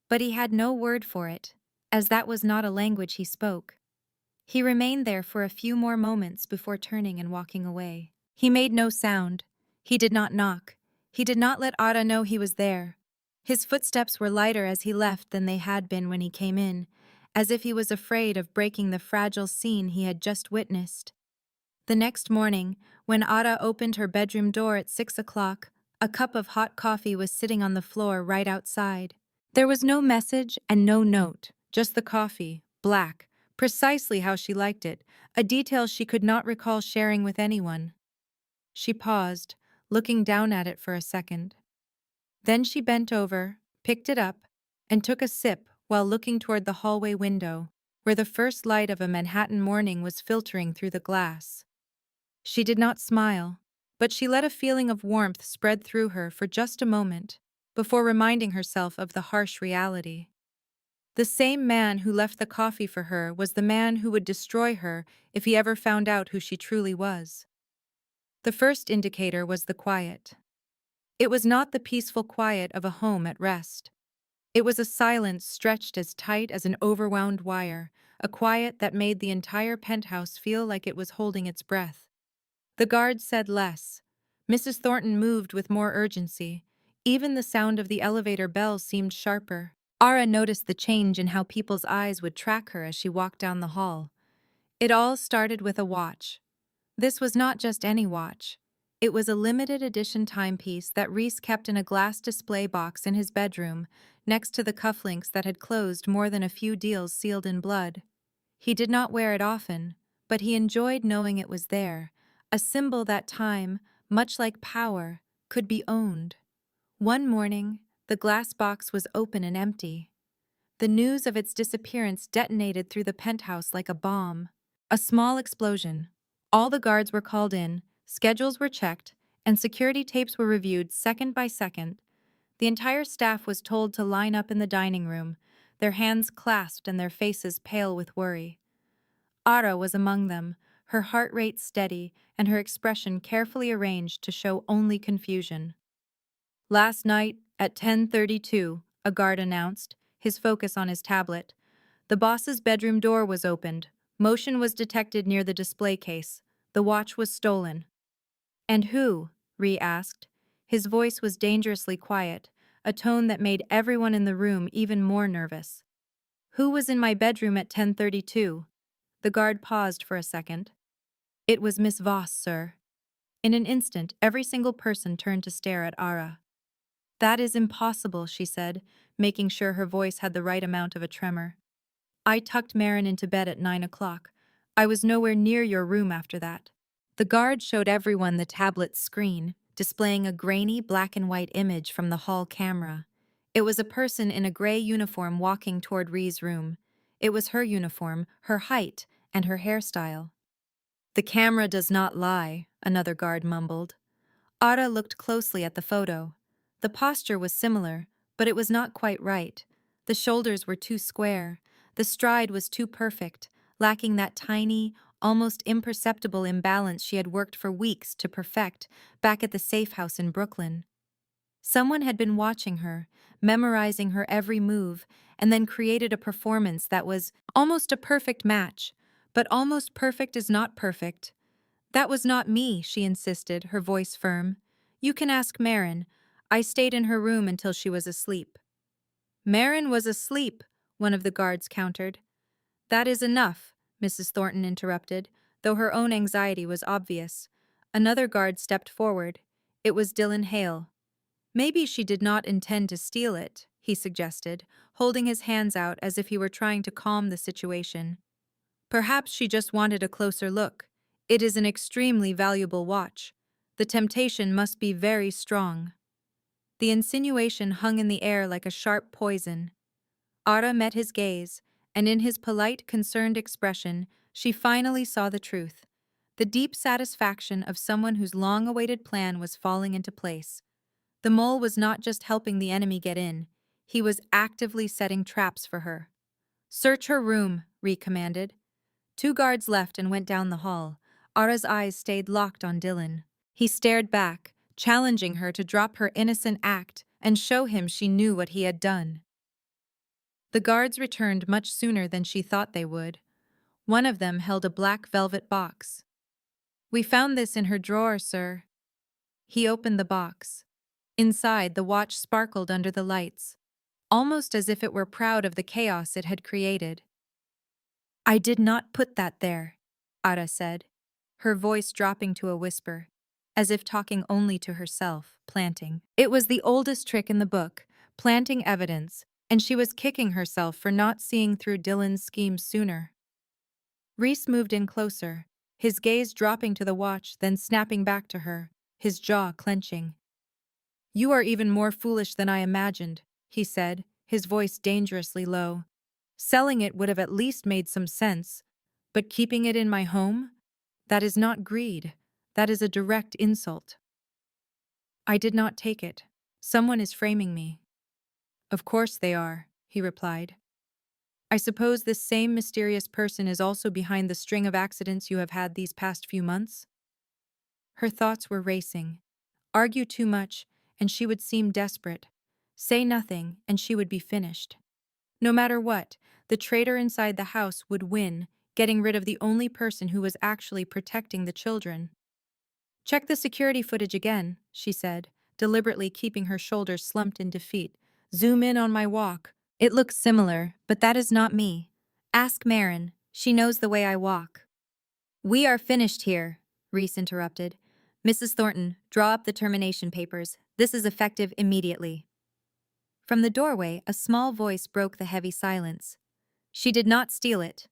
but he had no word for it, as that was not a language he spoke. He remained there for a few more moments before turning and walking away. He made no sound. He did not knock. He did not let Ada know he was there. His footsteps were lighter as he left than they had been when he came in, as if he was afraid of breaking the fragile scene he had just witnessed. The next morning, when Ada opened her bedroom door at 6 o'clock, a cup of hot coffee was sitting on the floor right outside. There was no message and no note, just the coffee, black, precisely how she liked it, a detail she could not recall sharing with anyone. She paused, looking down at it for a second. Then she bent over, picked it up, and took a sip while looking toward the hallway window, where the first light of a Manhattan morning was filtering through the glass. She did not smile, but she let a feeling of warmth spread through her for just a moment, before reminding herself of the harsh reality. The same man who left the coffee for her was the man who would destroy her if he ever found out who she truly was. The first indicator was the quiet. It was not the peaceful quiet of a home at rest. It was a silence stretched as tight as an overwound wire, a quiet that made the entire penthouse feel like it was holding its breath. The guard said less. Mrs. Thornton moved with more urgency. Even the sound of the elevator bell seemed sharper. Ara noticed the change in how people's eyes would track her as she walked down the hall. It all started with a watch. This was not just any watch. It was a limited edition timepiece that Reese kept in a glass display box in his bedroom, next to the cufflinks that had closed more than a few deals sealed in blood. He did not wear it often, but he enjoyed knowing it was there, a symbol that time, much like power, could be owned. One morning, the glass box was open and empty. The news of its disappearance detonated through the penthouse like a bomb. A small explosion. All the guards were called in, schedules were checked, and security tapes were reviewed second by second. The entire staff was told to line up in the dining room, their hands clasped and their faces pale with worry. Ara was among them, her heart rate steady and her expression carefully arranged to show only confusion. Last night, at 10:32, a guard announced, his focus on his tablet. The boss's bedroom door was opened. Motion was detected near the display case. The watch was stolen. "And who?" Ree asked. His voice was dangerously quiet, a tone that made everyone in the room even more nervous. "Who was in my bedroom at 10:32? The guard paused for a second. "It was Miss Voss, sir." In an instant, every single person turned to stare at Ara. "That is impossible," she said, making sure her voice had the right amount of a tremor. "I tucked Marin into bed at 9 o'clock. I was nowhere near your room after that." The guard showed everyone the tablet screen, displaying a grainy black and white image from the hall camera. It was a person in a gray uniform walking toward Ree's room. It was her uniform, her height, and her hairstyle. "The camera does not lie," another guard mumbled. Ara looked closely at the photo. The posture was similar, but it was not quite right. The shoulders were too square. The stride was too perfect, lacking that tiny, almost imperceptible imbalance she had worked for weeks to perfect back at the safe house in Brooklyn. Someone had been watching her, memorizing her every move, and then created a performance that was almost a perfect match. But almost perfect is not perfect. "That was not me," she insisted, her voice firm. "You can ask Marin. I stayed in her room until she was asleep." "Marin was asleep," one of the guards countered. "That is enough," Mrs. Thornton interrupted, though her own anxiety was obvious. Another guard stepped forward. It was Dylan Hale. "Maybe she did not intend to steal it," he suggested, holding his hands out as if he were trying to calm the situation. "Perhaps she just wanted a closer look. It is an extremely valuable watch. The temptation must be very strong." The insinuation hung in the air like a sharp poison. Ara met his gaze, and in his polite, concerned expression, she finally saw the truth. The deep satisfaction of someone whose long-awaited plan was falling into place. The mole was not just helping the enemy get in, he was actively setting traps for her. "Search her room," Ree commanded. Two guards left and went down the hall. Ara's eyes stayed locked on Dylan. He stared back, challenging her to drop her innocent act and show him she knew what he had done. The guards returned much sooner than she thought they would. One of them held a black velvet box. "We found this in her drawer, sir." He opened the box. Inside, the watch sparkled under the lights, almost as if it were proud of the chaos it had created. "I did not put that there," Ara said, her voice dropping to a whisper, as if talking only to herself, planting. It was the oldest trick in the book, planting evidence, and she was kicking herself for not seeing through Dylan's scheme sooner. Reese moved in closer, his gaze dropping to the watch, then snapping back to her, his jaw clenching. "You are even more foolish than I imagined," he said, his voice dangerously low. "Selling it would have at least made some sense, but keeping it in my home? That is not greed. That is a direct insult." "I did not take it. Someone is framing me." "Of course they are," he replied. "I suppose this same mysterious person is also behind the string of accidents you have had these past few months?" Her thoughts were racing. Argue too much, and she would seem desperate. Say nothing, and she would be finished. No matter what, the traitor inside the house would win, getting rid of the only person who was actually protecting the children. "Check the security footage again," she said, deliberately keeping her shoulders slumped in defeat. "Zoom in on my walk. It looks similar, but that is not me. Ask Marin. She knows the way I walk." "We are finished here," Reese interrupted. "Mrs. Thornton, draw up the termination papers. This is effective immediately." From the doorway, a small voice broke the heavy silence. "She did not steal it."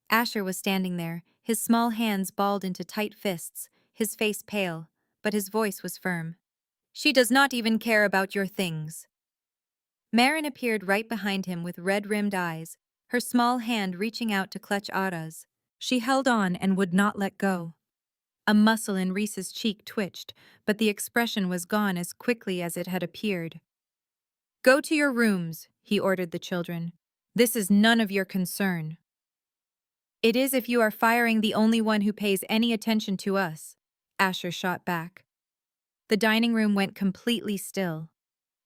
Asher was standing there, his small hands balled into tight fists, his face pale, but his voice was firm. "She does not even care about your things." Marin appeared right behind him with red-rimmed eyes, her small hand reaching out to clutch Ara's. She held on and would not let go. A muscle in Reese's cheek twitched, but the expression was gone as quickly as it had appeared. "Go to your rooms," he ordered the children. "This is none of your concern." "It is if you are firing the only one who pays any attention to us," Asher shot back. The dining room went completely still.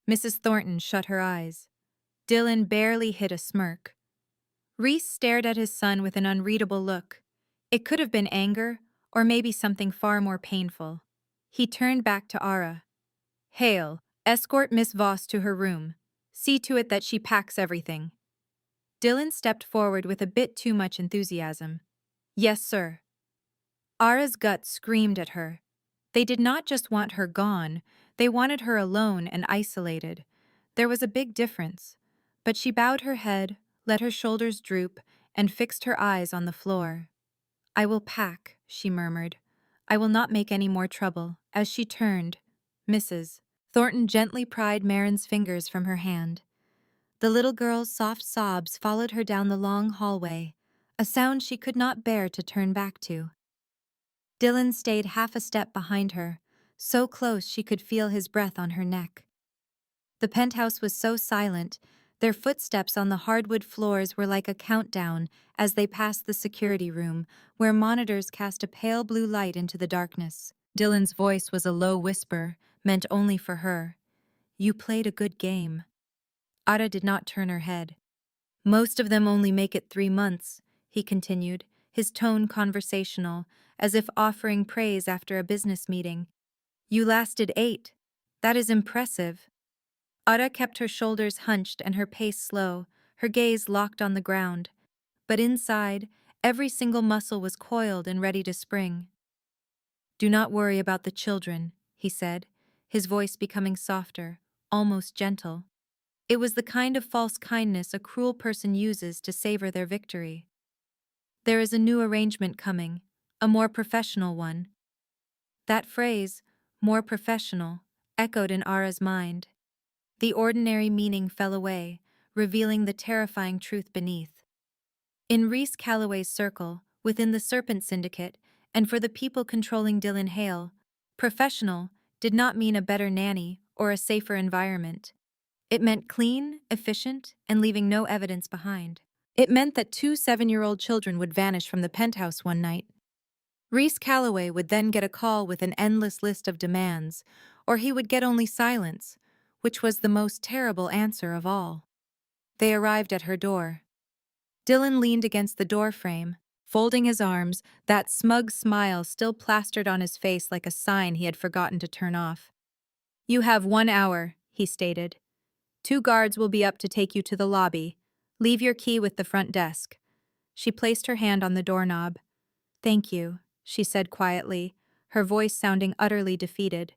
Mrs. Thornton shut her eyes. Dylan barely hid a smirk. Reese stared at his son with an unreadable look. It could have been anger, or maybe something far more painful. He turned back to Ara. "Hale, escort Miss Voss to her room. See to it that she packs everything." Dylan stepped forward with a bit too much enthusiasm. "Yes, sir." Ara's gut screamed at her. They did not just want her gone, they wanted her alone and isolated. There was a big difference. But she bowed her head, let her shoulders droop, and fixed her eyes on the floor. "I will pack," she murmured. "I will not make any more trouble." As she turned, Mrs. Thornton gently pried Marin's fingers from her hand. The little girl's soft sobs followed her down the long hallway, a sound she could not bear to turn back to. Dylan stayed half a step behind her, so close she could feel his breath on her neck. The penthouse was so silent, their footsteps on the hardwood floors were like a countdown as they passed the security room, where monitors cast a pale blue light into the darkness. Dylan's voice was a low whisper, meant only for her. "You played a good game." Ada did not turn her head. "Most of them only make it 3 months," he continued, his tone conversational, as if offering praise after a business meeting. "You lasted 8. That is impressive." Ada kept her shoulders hunched and her pace slow, her gaze locked on the ground. But inside, every single muscle was coiled and ready to spring. "Do not worry about the children," he said, his voice becoming softer, almost gentle. It was the kind of false kindness a cruel person uses to savor their victory. "There is a new arrangement coming, a more professional one." That phrase, "more professional," echoed in Ara's mind. The ordinary meaning fell away, revealing the terrifying truth beneath. In Reese Calloway's circle, within the Serpent Syndicate, and for the people controlling Dylan Hale, professional did not mean a better nanny or a safer environment. It meant clean, efficient, and leaving no evidence behind. It meant that 2 7-year-old children would vanish from the penthouse one night. Reese Calloway would then get a call with an endless list of demands, or he would get only silence, which was the most terrible answer of all. They arrived at her door. Dylan leaned against the door frame, folding his arms, that smug smile still plastered on his face like a sign he had forgotten to turn off. "You have 1 hour," he stated. "2 guards will be up to take you to the lobby. Leave your key with the front desk." She placed her hand on the doorknob. "Thank you," she said quietly, her voice sounding utterly defeated.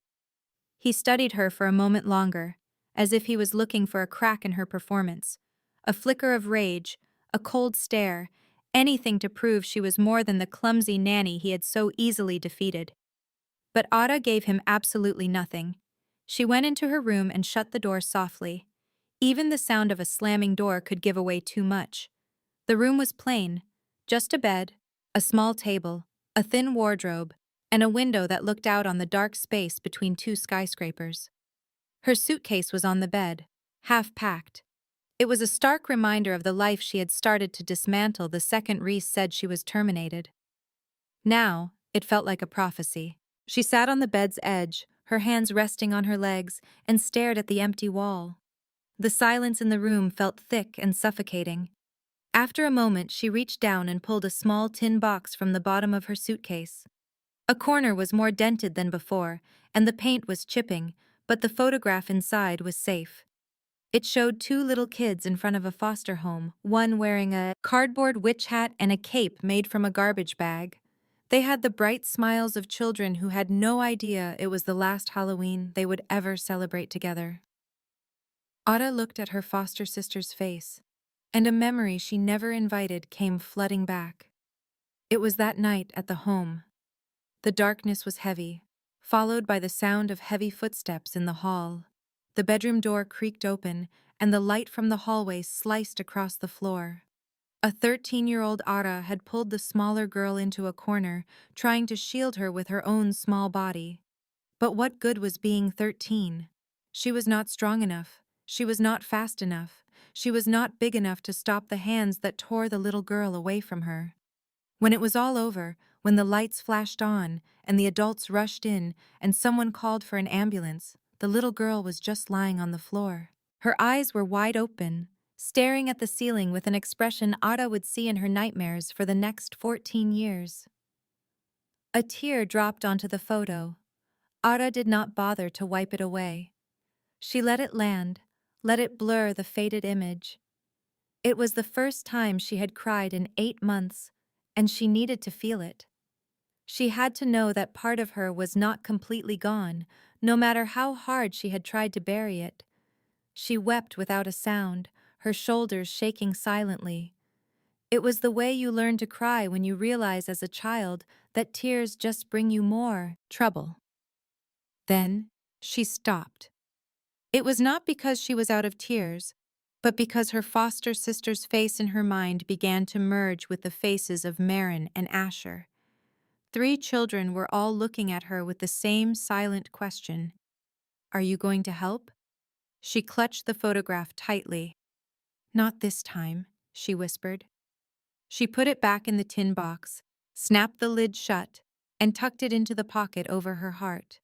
He studied her for a moment longer, as if he was looking for a crack in her performance. A flicker of rage, a cold stare, anything to prove she was more than the clumsy nanny he had so easily defeated. But Ada gave him absolutely nothing. She went into her room and shut the door softly. Even the sound of a slamming door could give away too much. The room was plain, just a bed, a small table, a thin wardrobe, and a window that looked out on the dark space between 2 skyscrapers. Her suitcase was on the bed, half packed. It was a stark reminder of the life she had started to dismantle the second Reese said she was terminated. Now, it felt like a prophecy. She sat on the bed's edge, her hands resting on her legs, and stared at the empty wall. The silence in the room felt thick and suffocating. After a moment, she reached down and pulled a small tin box from the bottom of her suitcase. A corner was more dented than before, and the paint was chipping, but the photograph inside was safe. It showed 2 little kids in front of a foster home, one wearing a cardboard witch hat and a cape made from a garbage bag. They had the bright smiles of children who had no idea it was the last Halloween they would ever celebrate together. Ada looked at her foster sister's face, and a memory she never invited came flooding back. It was that night at the home. The darkness was heavy, followed by the sound of heavy footsteps in the hall. The bedroom door creaked open, and the light from the hallway sliced across the floor. A 13-year-old Ara had pulled the smaller girl into a corner, trying to shield her with her own small body. But what good was being 13? She was not strong enough. She was not fast enough. She was not big enough to stop the hands that tore the little girl away from her. When it was all over, when the lights flashed on, and the adults rushed in, and someone called for an ambulance, the little girl was just lying on the floor. Her eyes were wide open, staring at the ceiling with an expression Ada would see in her nightmares for the next 14 years. A tear dropped onto the photo. Ada did not bother to wipe it away. She let it land, let it blur the faded image. It was the first time she had cried in 8 months, and she needed to feel it. She had to know that part of her was not completely gone, no matter how hard she had tried to bury it. She wept without a sound, her shoulders shaking silently. It was the way you learn to cry when you realize as a child that tears just bring you more trouble. Then, she stopped. It was not because she was out of tears, but because her foster sister's face in her mind began to merge with the faces of Marin and Asher. 3 children were all looking at her with the same silent question. "Are you going to help?" She clutched the photograph tightly. "Not this time," she whispered. She put it back in the tin box, snapped the lid shut, and tucked it into the pocket over her heart.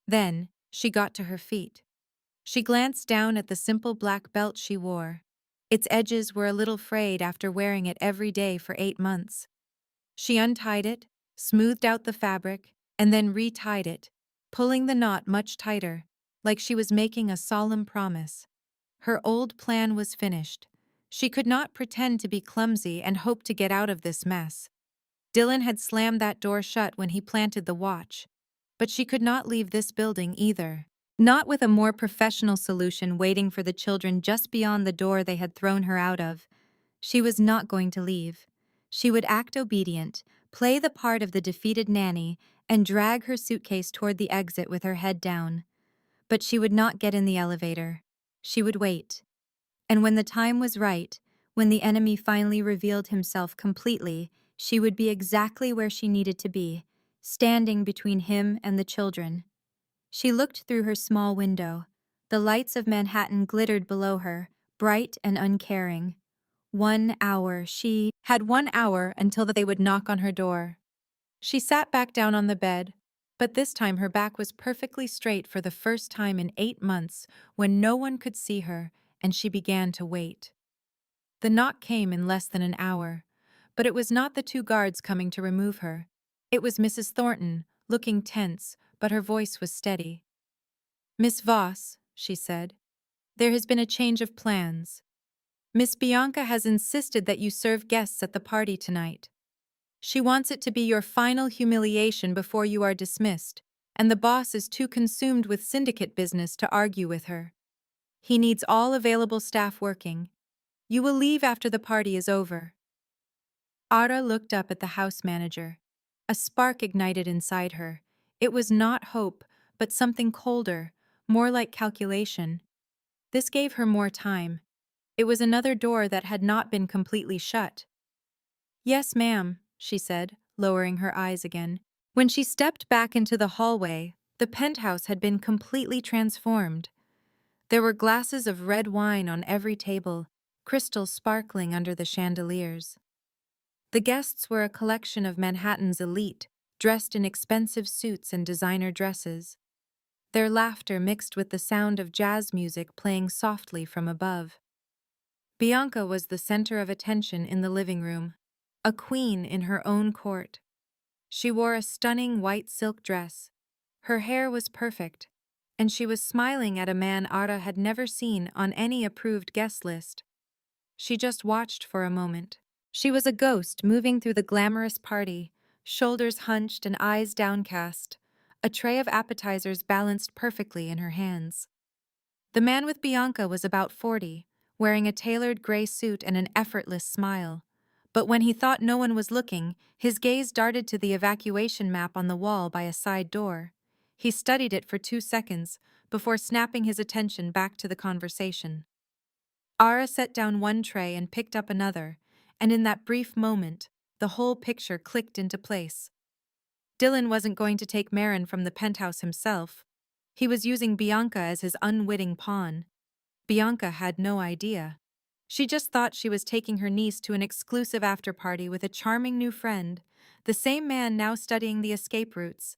Then, she got to her feet. She glanced down at the simple black belt she wore. Its edges were a little frayed after wearing it every day for 8 months. She untied it, smoothed out the fabric, and then retied it, pulling the knot much tighter, like she was making a solemn promise. Her old plan was finished. She could not pretend to be clumsy and hope to get out of this mess. Dylan had slammed that door shut when he planted the watch. But she could not leave this building either. Not with a more professional solution waiting for the children just beyond the door they had thrown her out of. She was not going to leave. She would act obedient, play the part of the defeated nanny, and drag her suitcase toward the exit with her head down. But she would not get in the elevator. She would wait. And when the time was right, when the enemy finally revealed himself completely, she would be exactly where she needed to be, standing between him and the children. She looked through her small window. The lights of Manhattan glittered below her, bright and uncaring. 1 hour. She had 1 hour until they would knock on her door. She sat back down on the bed, but this time her back was perfectly straight for the first time in 8 months, when no one could see her, and she began to wait. The knock came in less than an hour. But it was not the two guards coming to remove her. It was Mrs. Thornton, looking tense, but her voice was steady. "Miss Voss," she said, "there has been a change of plans. Miss Bianca has insisted that you serve guests at the party tonight. She wants it to be your final humiliation before you are dismissed, and the boss is too consumed with syndicate business to argue with her. He needs all available staff working. You will leave after the party is over." Ara looked up at the house manager. A spark ignited inside her. It was not hope, but something colder, more like calculation. This gave her more time. It was another door that had not been completely shut. "Yes, ma'am," she said, lowering her eyes again. When she stepped back into the hallway, the penthouse had been completely transformed. There were glasses of red wine on every table, crystals sparkling under the chandeliers. The guests were a collection of Manhattan's elite, dressed in expensive suits and designer dresses. Their laughter mixed with the sound of jazz music playing softly from above. Bianca was the center of attention in the living room, a queen in her own court. She wore a stunning white silk dress. Her hair was perfect, and she was smiling at a man Ara had never seen on any approved guest list. She just watched for a moment. She was a ghost moving through the glamorous party, shoulders hunched and eyes downcast, a tray of appetizers balanced perfectly in her hands. The man with Bianca was about 40, wearing a tailored gray suit and an effortless smile. But when he thought no one was looking, his gaze darted to the evacuation map on the wall by a side door. He studied it for 2 seconds before snapping his attention back to the conversation. Ara set down one tray and picked up another, and in that brief moment, the whole picture clicked into place. Dylan wasn't going to take Marin from the penthouse himself. He was using Bianca as his unwitting pawn. Bianca had no idea. She just thought she was taking her niece to an exclusive after-party with a charming new friend, the same man now studying the escape routes.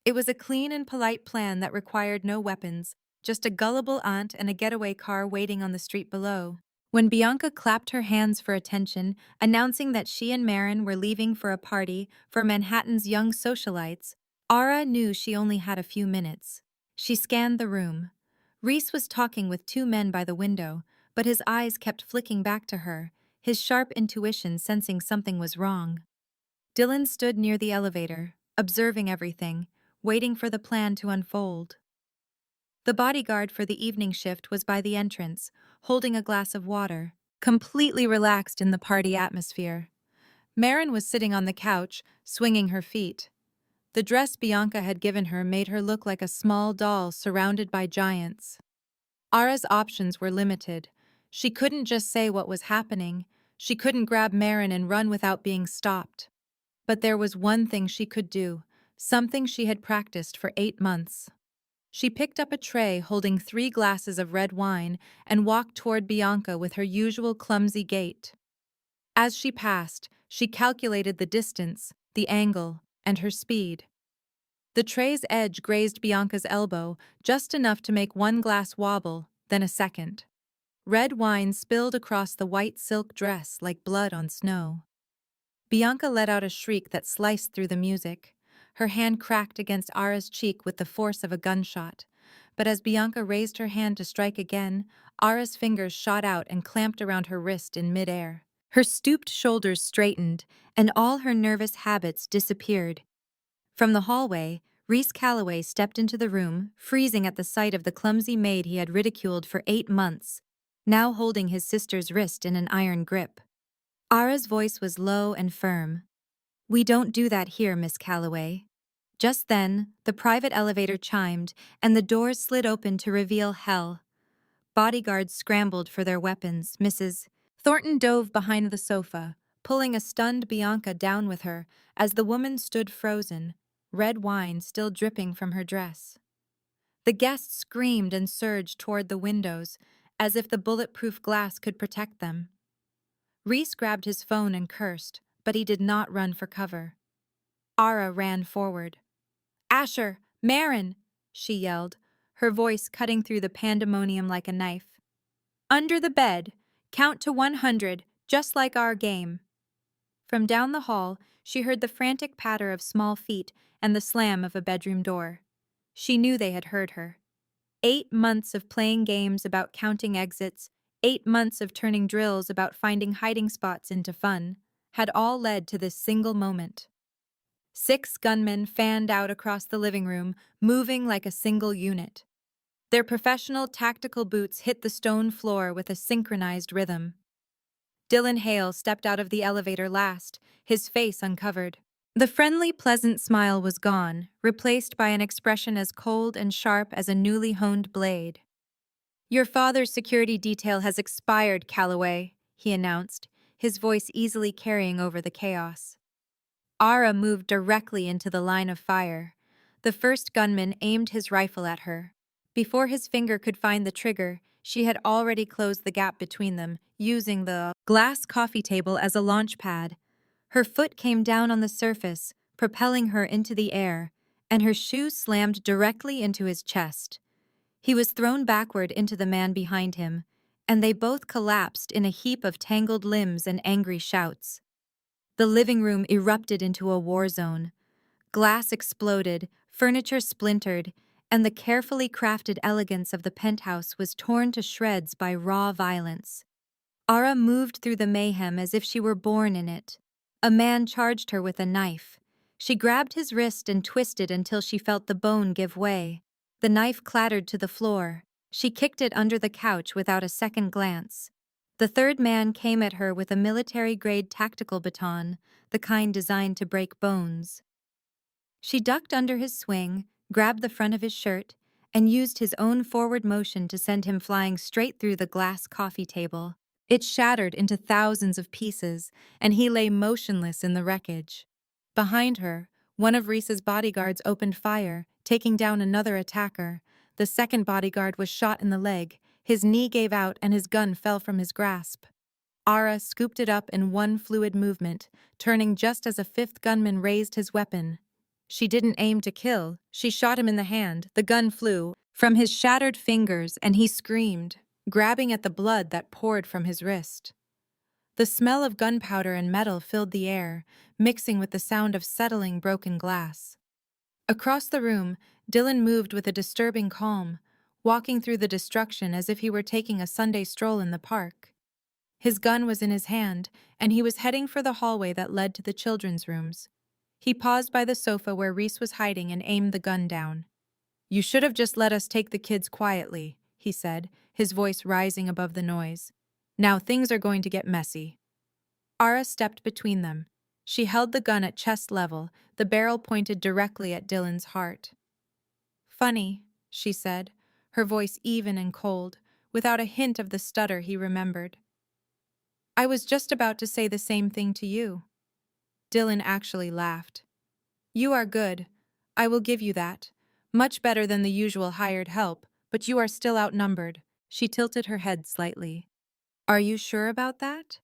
It was a clean and polite plan that required no weapons, just a gullible aunt and a getaway car waiting on the street below. When Bianca clapped her hands for attention, announcing that she and Marin were leaving for a party for Manhattan's young socialites, Ara knew she only had a few minutes. She scanned the room. Reese was talking with two men by the window, but his eyes kept flicking back to her, his sharp intuition sensing something was wrong. Dylan stood near the elevator, observing everything, waiting for the plan to unfold. The bodyguard for the evening shift was by the entrance, holding a glass of water, completely relaxed in the party atmosphere. Marin was sitting on the couch, swinging her feet. The dress Bianca had given her made her look like a small doll surrounded by giants. Ara's options were limited. She couldn't just say what was happening. She couldn't grab Marin and run without being stopped. But there was one thing she could do, something she had practiced for 8 months. She picked up a tray holding 3 glasses of red wine and walked toward Bianca with her usual clumsy gait. As she passed, she calculated the distance, the angle, and her speed. The tray's edge grazed Bianca's elbow, just enough to make one glass wobble, then a second. Red wine spilled across the white silk dress like blood on snow. Bianca let out a shriek that sliced through the music. Her hand cracked against Ara's cheek with the force of a gunshot. But as Bianca raised her hand to strike again, Ara's fingers shot out and clamped around her wrist in midair. Her stooped shoulders straightened, and all her nervous habits disappeared. From the hallway, Reese Calloway stepped into the room, freezing at the sight of the clumsy maid he had ridiculed for 8 months, now holding his sister's wrist in an iron grip. Ara's voice was low and firm. "We don't do that here, Miss Calloway." Just then, the private elevator chimed, and the doors slid open to reveal hell. Bodyguards scrambled for their weapons. Mrs. Thornton dove behind the sofa, pulling a stunned Bianca down with her as the woman stood frozen, red wine still dripping from her dress. The guests screamed and surged toward the windows, as if the bulletproof glass could protect them. Reese grabbed his phone and cursed, but he did not run for cover. Ara ran forward. "Asher! Marin!" she yelled, her voice cutting through the pandemonium like a knife. "Under the bed! Count to 100, just like our game." From down the hall, she heard the frantic patter of small feet and the slam of a bedroom door. She knew they had heard her. 8 months of playing games about counting exits, 8 months of turning drills about finding hiding spots into fun, had all led to this single moment. 6 gunmen fanned out across the living room, moving like a single unit. Their professional tactical boots hit the stone floor with a synchronized rhythm. Dylan Hale stepped out of the elevator last, his face uncovered. The friendly, pleasant smile was gone, replaced by an expression as cold and sharp as a newly honed blade. "Your father's security detail has expired, Calloway," he announced, his voice easily carrying over the chaos. Ara moved directly into the line of fire. The first gunman aimed his rifle at her. Before his finger could find the trigger, she had already closed the gap between them, using the glass coffee table as a launch pad. Her foot came down on the surface, propelling her into the air, and her shoe slammed directly into his chest. He was thrown backward into the man behind him, and they both collapsed in a heap of tangled limbs and angry shouts. The living room erupted into a war zone. Glass exploded, furniture splintered, and the carefully crafted elegance of the penthouse was torn to shreds by raw violence. Ara moved through the mayhem as if she were born in it. A man charged her with a knife. She grabbed his wrist and twisted until she felt the bone give way. The knife clattered to the floor. She kicked it under the couch without a second glance. The third man came at her with a military-grade tactical baton, the kind designed to break bones. She ducked under his swing, grabbed the front of his shirt, and used his own forward motion to send him flying straight through the glass coffee table. It shattered into thousands of pieces, and he lay motionless in the wreckage. Behind her, one of Reese's bodyguards opened fire, taking down another attacker. The second bodyguard was shot in the leg. His knee gave out and his gun fell from his grasp. Ara scooped it up in one fluid movement, turning just as a fifth gunman raised his weapon. She didn't aim to kill. She shot him in the hand. The gun flew from his shattered fingers, and he screamed, grabbing at the blood that poured from his wrist. The smell of gunpowder and metal filled the air, mixing with the sound of settling broken glass. Across the room, Dylan moved with a disturbing calm, walking through the destruction as if he were taking a Sunday stroll in the park. His gun was in his hand, and he was heading for the hallway that led to the children's rooms. He paused by the sofa where Reese was hiding and aimed the gun down. "You should have just let us take the kids quietly," he said, his voice rising above the noise. "Now things are going to get messy." Ara stepped between them. She held the gun at chest level, the barrel pointed directly at Dylan's heart. "Funny," she said, her voice even and cold, without a hint of the stutter he remembered. "I was just about to say the same thing to you." Dylan actually laughed. "You are good. I will give you that. Much better than the usual hired help, but you are still outnumbered." She tilted her head slightly. "Are you sure about that?"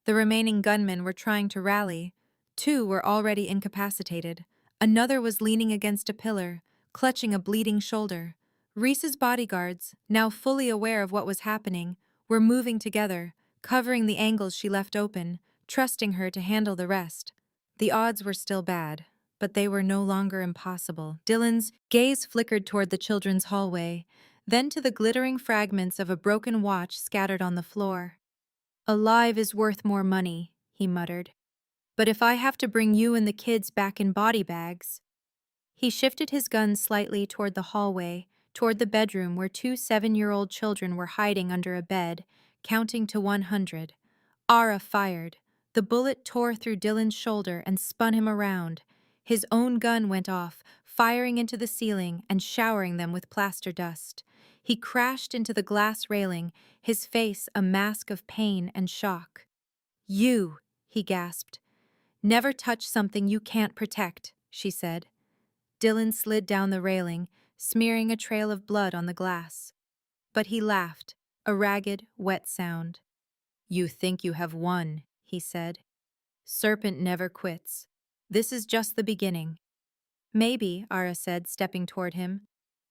The remaining gunmen were trying to rally. 2 were already incapacitated. Another was leaning against a pillar, clutching a bleeding shoulder. Reese's bodyguards, now fully aware of what was happening, were moving together, covering the angles she left open, trusting her to handle the rest. The odds were still bad, but they were no longer impossible. Dylan's gaze flickered toward the children's hallway, then to the glittering fragments of a broken watch scattered on the floor. "A life is worth more money," he muttered. "But if I have to bring you and the kids back in body bags..." He shifted his gun slightly toward the hallway, toward the bedroom where 2 7-year-old children were hiding under a bed, counting to 100. Ara fired. The bullet tore through Dylan's shoulder and spun him around. His own gun went off, firing into the ceiling and showering them with plaster dust. He crashed into the glass railing, his face a mask of pain and shock. "You," he gasped. "Never touch something you can't protect," she said. Dylan slid down the railing, smearing a trail of blood on the glass. But he laughed, a ragged, wet sound. "You think you have won," he said. "Serpent never quits. This is just the beginning." "Maybe," Ara said, stepping toward him.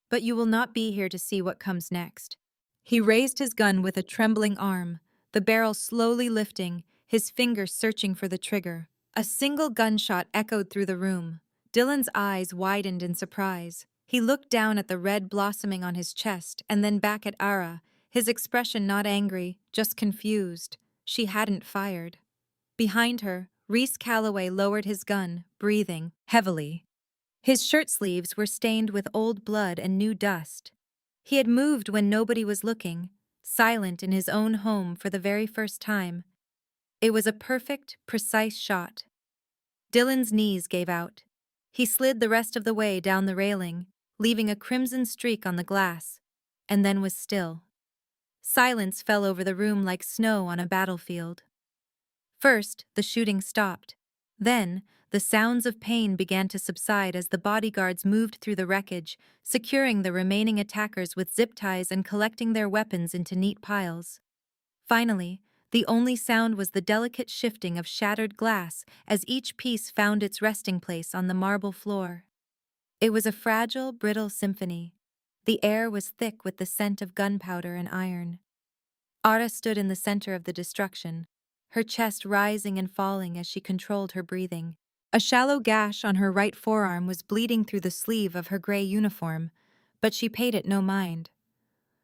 "But you will not be here to see what comes next." He raised his gun with a trembling arm, the barrel slowly lifting, his fingers searching for the trigger. A single gunshot echoed through the room. Dylan's eyes widened in surprise. He looked down at the red blossoming on his chest and then back at Ara, his expression not angry, just confused. She hadn't fired. Behind her, Reese Calloway lowered his gun, breathing heavily. His shirt sleeves were stained with old blood and new dust. He had moved when nobody was looking, silent in his own home for the very first time. It was a perfect, precise shot. Dylan's knees gave out. He slid the rest of the way down the railing, leaving a crimson streak on the glass, and then was still. Silence fell over the room like snow on a battlefield. First, the shooting stopped. Then, the sounds of pain began to subside as the bodyguards moved through the wreckage, securing the remaining attackers with zip ties and collecting their weapons into neat piles. Finally, the only sound was the delicate shifting of shattered glass as each piece found its resting place on the marble floor. It was a fragile, brittle symphony. The air was thick with the scent of gunpowder and iron. Ara stood in the center of the destruction, her chest rising and falling as she controlled her breathing. A shallow gash on her right forearm was bleeding through the sleeve of her gray uniform, but she paid it no mind.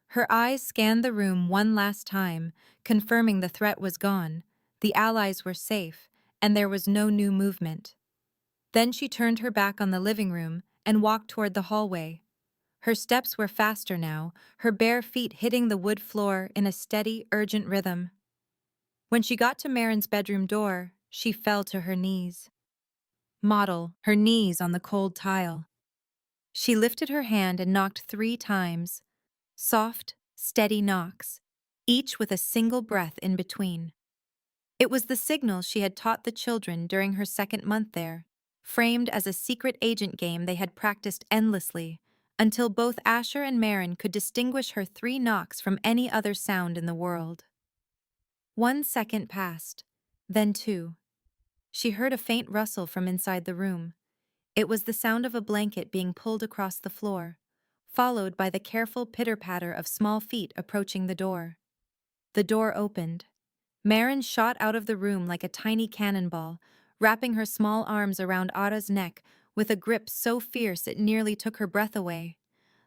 Her eyes scanned the room one last time, confirming the threat was gone, the allies were safe, and there was no new movement. Then she turned her back on the living room and walked toward the hallway. Her steps were faster now, her bare feet hitting the wood floor in a steady, urgent rhythm. When she got to Marin's bedroom door, she fell to her knees. Her knees on the cold tile. She lifted her hand and knocked 3 times. Soft, steady knocks, each with a single breath in between. It was the signal she had taught the children during her second month there, framed as a secret agent game they had practiced endlessly, until both Asher and Marin could distinguish her 3 knocks from any other sound in the world. 1 second passed, then 2. She heard a faint rustle from inside the room. It was the sound of a blanket being pulled across the floor, followed by the careful pitter-patter of small feet approaching the door. The door opened. Marin shot out of the room like a tiny cannonball, wrapping her small arms around Ara's neck with a grip so fierce it nearly took her breath away.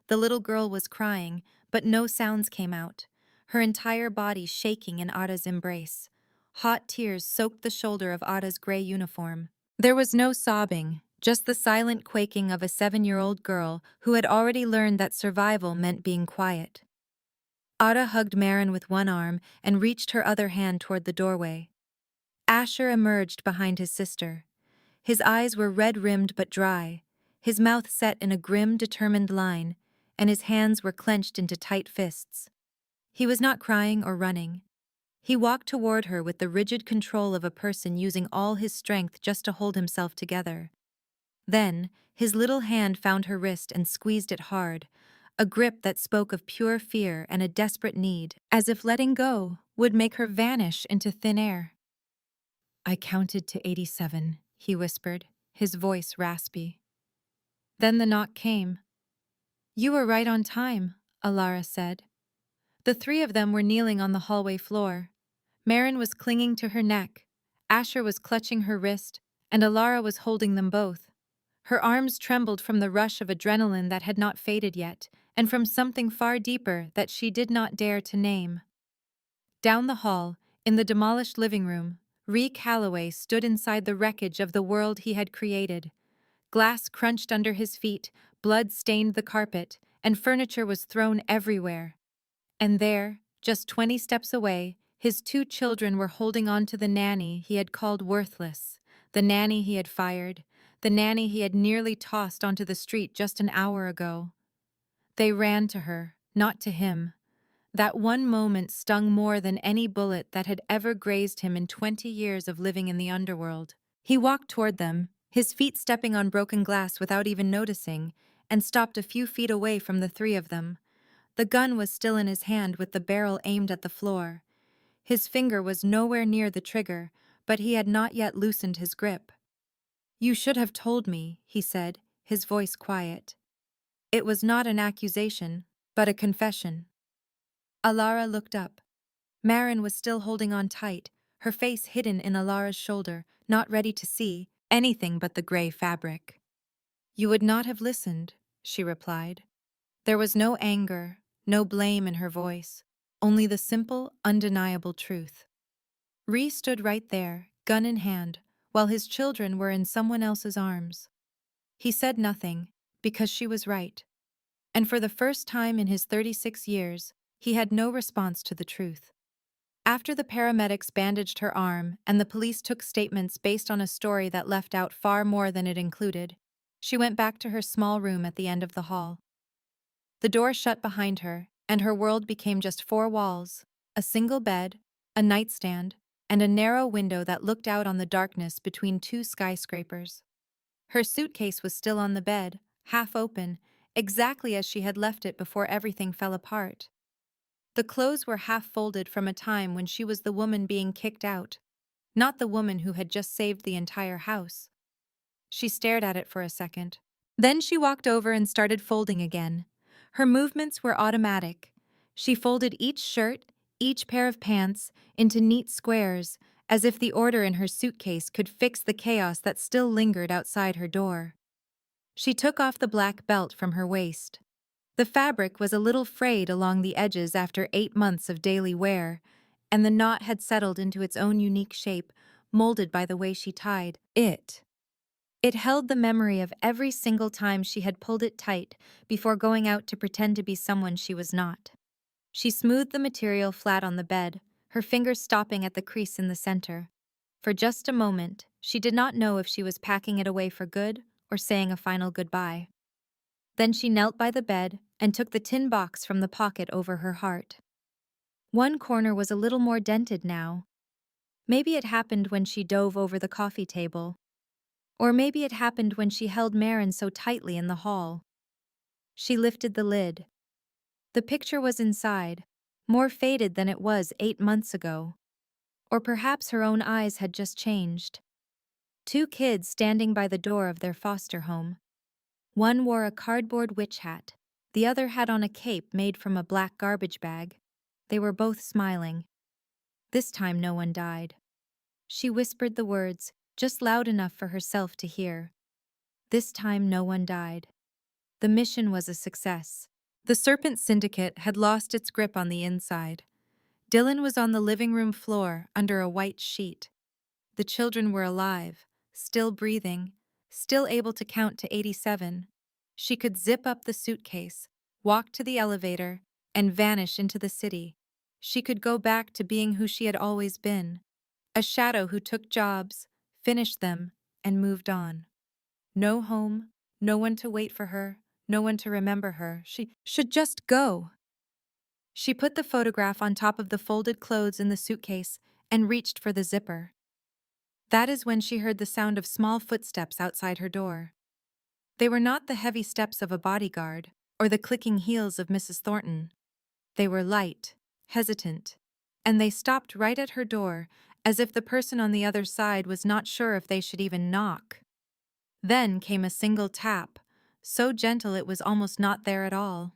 The little girl was crying, but no sounds came out, her entire body shaking in Ara's embrace. Hot tears soaked the shoulder of Ara's gray uniform. There was no sobbing, just the silent quaking of a 7-year-old girl who had already learned that survival meant being quiet. Ara hugged Marin with one arm and reached her other hand toward the doorway. Asher emerged behind his sister. His eyes were red-rimmed but dry, his mouth set in a grim, determined line, and his hands were clenched into tight fists. He was not crying or running. He walked toward her with the rigid control of a person using all his strength just to hold himself together. Then, his little hand found her wrist and squeezed it hard, a grip that spoke of pure fear and a desperate need, as if letting go would make her vanish into thin air. "I counted to 87, he whispered, his voice raspy. Then the knock came. "You were right on time," Alara said. The 3 of them were kneeling on the hallway floor. Marin was clinging to her neck, Asher was clutching her wrist, and Alara was holding them both. Her arms trembled from the rush of adrenaline that had not faded yet, and from something far deeper that she did not dare to name. Down the hall, in the demolished living room, Ree Calloway stood inside the wreckage of the world he had created. Glass crunched under his feet, blood stained the carpet, and furniture was thrown everywhere. And there, just 20 steps away, his 2 children were holding on to the nanny he had called worthless, the nanny he had fired, the nanny he had nearly tossed onto the street just an hour ago. They ran to her, not to him. That one moment stung more than any bullet that had ever grazed him in 20 years of living in the underworld. He walked toward them, his feet stepping on broken glass without even noticing, and stopped a few feet away from the 3 of them. The gun was still in his hand with the barrel aimed at the floor. His finger was nowhere near the trigger, but he had not yet loosened his grip. "You should have told me," he said, his voice quiet. It was not an accusation, but a confession. Alara looked up. Marin was still holding on tight, her face hidden in Alara's shoulder, not ready to see anything but the gray fabric. "You would not have listened," she replied. There was no anger, no blame in her voice, only the simple, undeniable truth. Ree stood right there, gun in hand, while his children were in someone else's arms. He said nothing, because she was right. And for the first time in his 36 years, he had no response to the truth. After the paramedics bandaged her arm and the police took statements based on a story that left out far more than it included, she went back to her small room at the end of the hall. The door shut behind her, and her world became just four walls, a single bed, a nightstand, and a narrow window that looked out on the darkness between two skyscrapers. Her suitcase was still on the bed, half open, exactly as she had left it before everything fell apart. The clothes were half folded from a time when she was the woman being kicked out, not the woman who had just saved the entire house. She stared at it for a second. Then she walked over and started folding again. Her movements were automatic. She folded each shirt, each pair of pants, into neat squares, as if the order in her suitcase could fix the chaos that still lingered outside her door. She took off the black belt from her waist. The fabric was a little frayed along the edges after 8 months of daily wear, and the knot had settled into its own unique shape, molded by the way she tied it. It held the memory of every single time she had pulled it tight before going out to pretend to be someone she was not. She smoothed the material flat on the bed, her fingers stopping at the crease in the center. For just a moment, she did not know if she was packing it away for good or saying a final goodbye. Then she knelt by the bed and took the tin box from the pocket over her heart. One corner was a little more dented now. Maybe it happened when she dove over the coffee table. Or maybe it happened when she held Marin so tightly in the hall. She lifted the lid. The picture was inside, more faded than it was 8 months ago. Or perhaps her own eyes had just changed. 2 kids standing by the door of their foster home. One wore a cardboard witch hat. The other had on a cape made from a black garbage bag. They were both smiling. This time no one died. She whispered the words, just loud enough for herself to hear. This time no one died. The mission was a success. The Serpent Syndicate had lost its grip on the inside. Dylan was on the living room floor under a white sheet. The children were alive, still breathing, still able to count to 87. She could zip up the suitcase, walk to the elevator, and vanish into the city. She could go back to being who she had always been, a shadow who took jobs, finished them, and moved on. No home, no one to wait for her, no one to remember her. She should just go. She put the photograph on top of the folded clothes in the suitcase and reached for the zipper. That is when she heard the sound of small footsteps outside her door. They were not the heavy steps of a bodyguard or the clicking heels of Mrs. Thornton. They were light, hesitant, and they stopped right at her door as if the person on the other side was not sure if they should even knock. Then came a single tap, so gentle it was almost not there at all.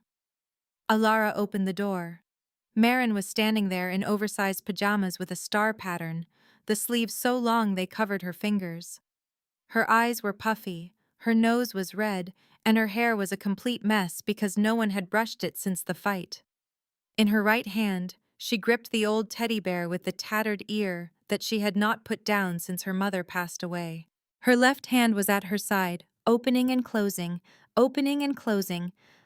Alara opened the door. Marin was standing there in oversized pajamas with a star pattern, the sleeves so long they covered her fingers. Her eyes were puffy, her nose was red, and her hair was a complete mess because no one had brushed it since the fight. In her right hand, she gripped the old teddy bear with the tattered ear that she had not put down since her mother passed away. Her left hand was at her side, opening and closing,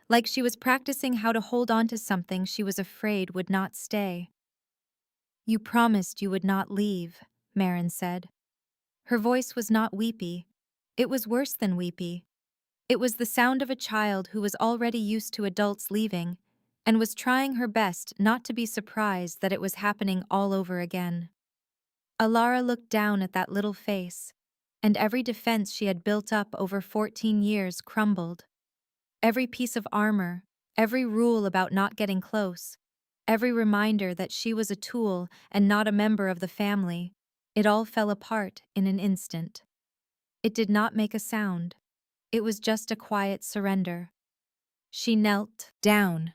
like she was practicing how to hold on to something she was afraid would not stay. "You promised you would not leave," Marin said. Her voice was not weepy. It was worse than weepy. It was the sound of a child who was already used to adults leaving and was trying her best not to be surprised that it was happening all over again. Alara looked down at that little face, and every defense she had built up over 14 years crumbled. Every piece of armor, every rule about not getting close, every reminder that she was a tool and not a member of the family, it all fell apart in an instant. It did not make a sound. It was just a quiet surrender. She knelt down.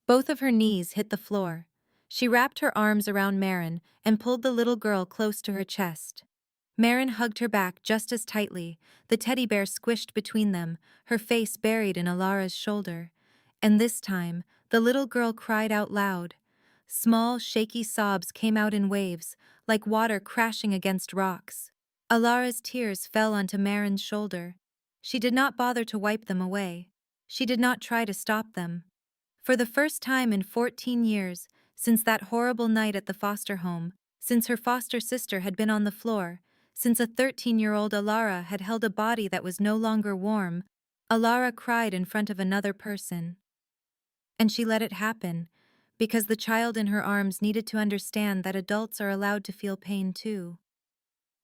Both of her knees hit the floor. She wrapped her arms around Marin and pulled the little girl close to her chest. Marin hugged her back just as tightly, the teddy bear squished between them, her face buried in Alara's shoulder. And this time, the little girl cried out loud. Small, shaky sobs came out in waves, like water crashing against rocks. Alara's tears fell onto Marin's shoulder. She did not bother to wipe them away. She did not try to stop them. For the first time in 14 years, since that horrible night at the foster home, since her foster sister had been on the floor, since a 13-year-old Alara had held a body that was no longer warm, Alara cried in front of another person. And she let it happen, because the child in her arms needed to understand that adults are allowed to feel pain too.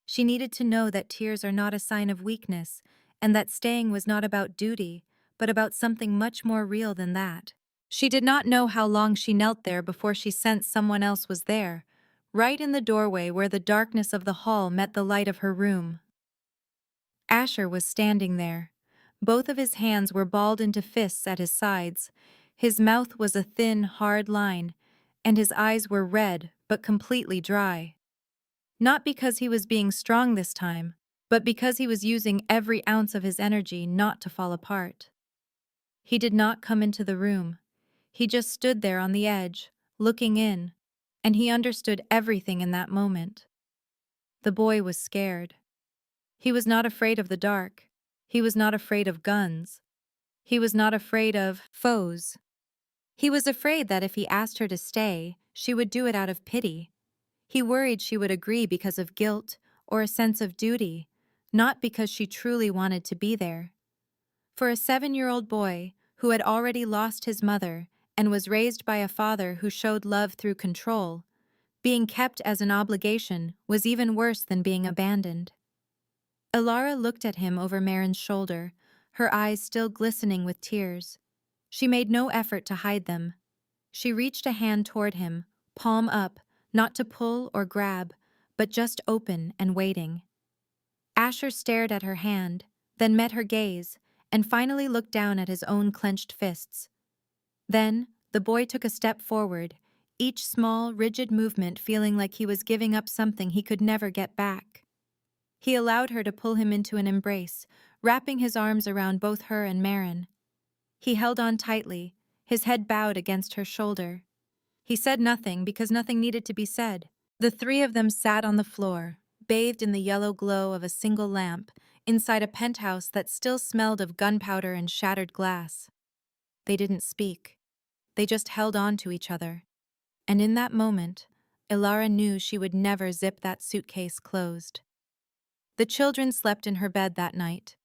She needed to know that tears are not a sign of weakness, and that staying was not about duty, but about something much more real than that. She did not know how long she knelt there before she sensed someone else was there, right in the doorway where the darkness of the hall met the light of her room. Asher was standing there. Both of his hands were balled into fists at his sides. His mouth was a thin, hard line, and his eyes were red but completely dry. Not because he was being strong this time, but because he was using every ounce of his energy not to fall apart. He did not come into the room. He just stood there on the edge, looking in, and he understood everything in that moment. The boy was scared. He was not afraid of the dark. He was not afraid of guns. He was not afraid of foes. He was afraid that if he asked her to stay, she would do it out of pity. He worried she would agree because of guilt or a sense of duty, not because she truly wanted to be there. For a 7-year-old boy who had already lost his mother and was raised by a father who showed love through control, being kept as an obligation was even worse than being abandoned. Alara looked at him over Marin's shoulder, her eyes still glistening with tears. She made no effort to hide them. She reached a hand toward him, palm up, not to pull or grab, but just open and waiting. Asher stared at her hand, then met her gaze, and finally looked down at his own clenched fists. Then, the boy took a step forward, each small, rigid movement feeling like he was giving up something he could never get back. He allowed her to pull him into an embrace, wrapping his arms around both her and Marin. He held on tightly, his head bowed against her shoulder. He said nothing because nothing needed to be said. The three of them sat on the floor, bathed in the yellow glow of a single lamp, inside a penthouse that still smelled of gunpowder and shattered glass. They didn't speak. They just held on to each other. And in that moment, Ilara knew she would never zip that suitcase closed. The children slept in her bed that night.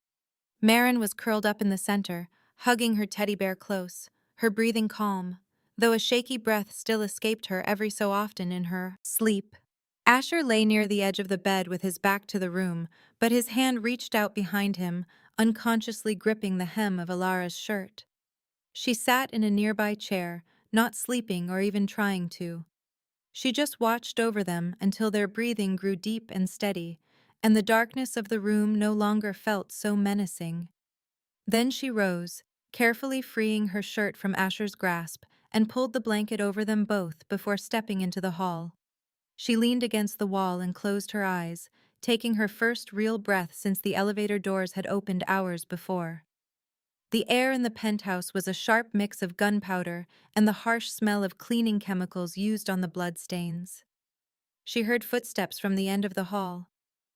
Marin was curled up in the center, hugging her teddy bear close, her breathing calm, though a shaky breath still escaped her every so often in her sleep. Asher lay near the edge of the bed with his back to the room, but his hand reached out behind him, unconsciously gripping the hem of Alara's shirt. She sat in a nearby chair, not sleeping or even trying to. She just watched over them until their breathing grew deep and steady, and the darkness of the room no longer felt so menacing. Then she rose, carefully freeing her shirt from Asher's grasp, and pulled the blanket over them both before stepping into the hall. She leaned against the wall and closed her eyes, taking her first real breath since the elevator doors had opened hours before. The air in the penthouse was a sharp mix of gunpowder and the harsh smell of cleaning chemicals used on the bloodstains. She heard footsteps from the end of the hall.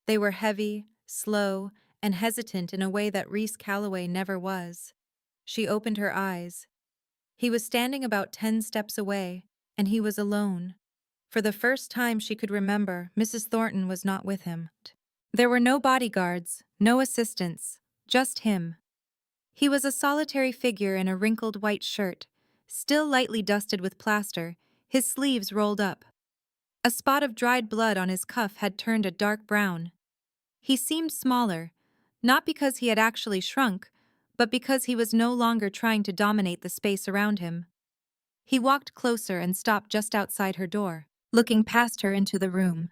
They were heavy, slow, and hesitant in a way that Reese Calloway never was. She opened her eyes. He was standing about 10 steps away, and he was alone. For the first time she could remember, Mrs. Thornton was not with him. There were no bodyguards, no assistants, just him. He was a solitary figure in a wrinkled white shirt, still lightly dusted with plaster, his sleeves rolled up. A spot of dried blood on his cuff had turned a dark brown. He seemed smaller, not because he had actually shrunk, but because he was no longer trying to dominate the space around him. He walked closer and stopped just outside her door, looking past her into the room.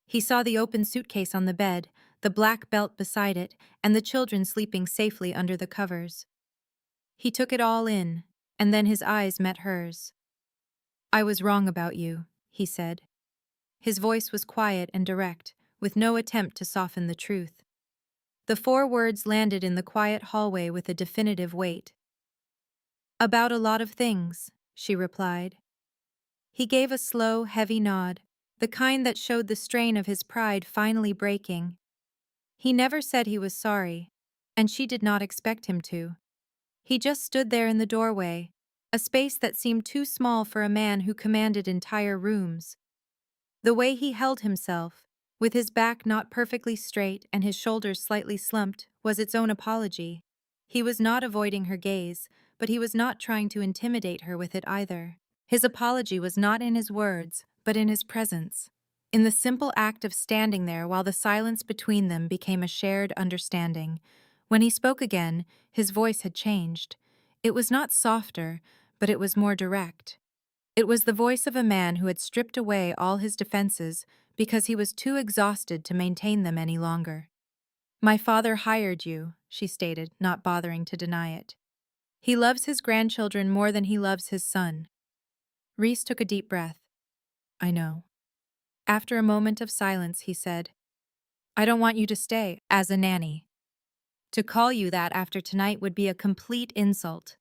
He saw the open suitcase on the bed, the black belt beside it, and the children sleeping safely under the covers. He took it all in, and then his eyes met hers. I was wrong about you, he said. His voice was quiet and direct, with no attempt to soften the truth. The 4 words landed in the quiet hallway with a definitive weight. About a lot of things, she replied. He gave a slow, heavy nod, the kind that showed the strain of his pride finally breaking. He never said he was sorry, and she did not expect him to. He just stood there in the doorway, a space that seemed too small for a man who commanded entire rooms. The way he held himself, with his back not perfectly straight and his shoulders slightly slumped, was its own apology. He was not avoiding her gaze, but he was not trying to intimidate her with it either. His apology was not in his words, but in his presence. In the simple act of standing there while the silence between them became a shared understanding. When he spoke again, his voice had changed. It was not softer, but it was more direct. It was the voice of a man who had stripped away all his defenses because he was too exhausted to maintain them any longer. My father hired you, she stated, not bothering to deny it. He loves his grandchildren more than he loves his son. Reese took a deep breath. I know. After a moment of silence, he said, I don't want you to stay as a nanny. To call you that after tonight would be a complete insult.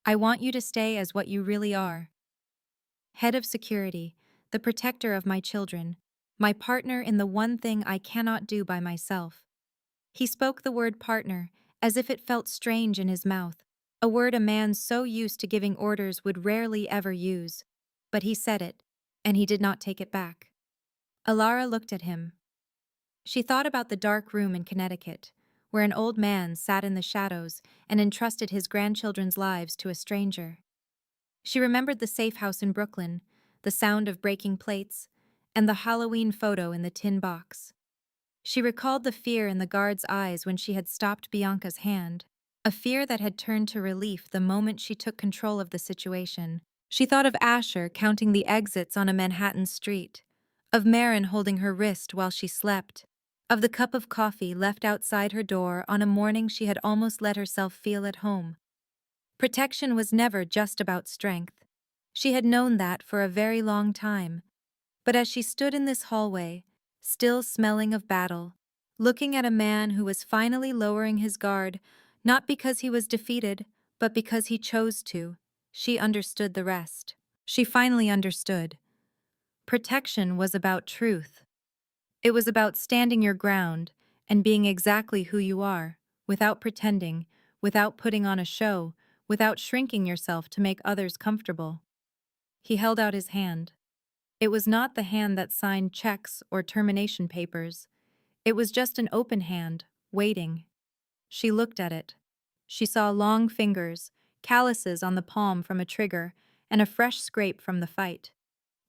I want you to stay as what you really are. Head of security, the protector of my children, my partner in the one thing I cannot do by myself. He spoke the word partner as if it felt strange in his mouth, a word a man so used to giving orders would rarely ever use. But he said it, and he did not take it back. Alara looked at him. She thought about the dark room in Connecticut, where an old man sat in the shadows and entrusted his grandchildren's lives to a stranger. She remembered the safe house in Brooklyn, the sound of breaking plates, and the Halloween photo in the tin box. She recalled the fear in the guard's eyes when she had stopped Bianca's hand, a fear that had turned to relief the moment she took control of the situation. She thought of Asher counting the exits on a Manhattan street, of Marin holding her wrist while she slept, of the cup of coffee left outside her door on a morning she had almost let herself feel at home. Protection was never just about strength. She had known that for a very long time. But as she stood in this hallway, still smelling of battle, looking at a man who was finally lowering his guard, not because he was defeated, but because he chose to, she understood the rest. She finally understood. Protection was about truth. It was about standing your ground and being exactly who you are, without pretending, without putting on a show, without shrinking yourself to make others comfortable. He held out his hand. It was not the hand that signed checks or termination papers. It was just an open hand, waiting. She looked at it. She saw long fingers, calluses on the palm from a trigger, and a fresh scrape from the fight.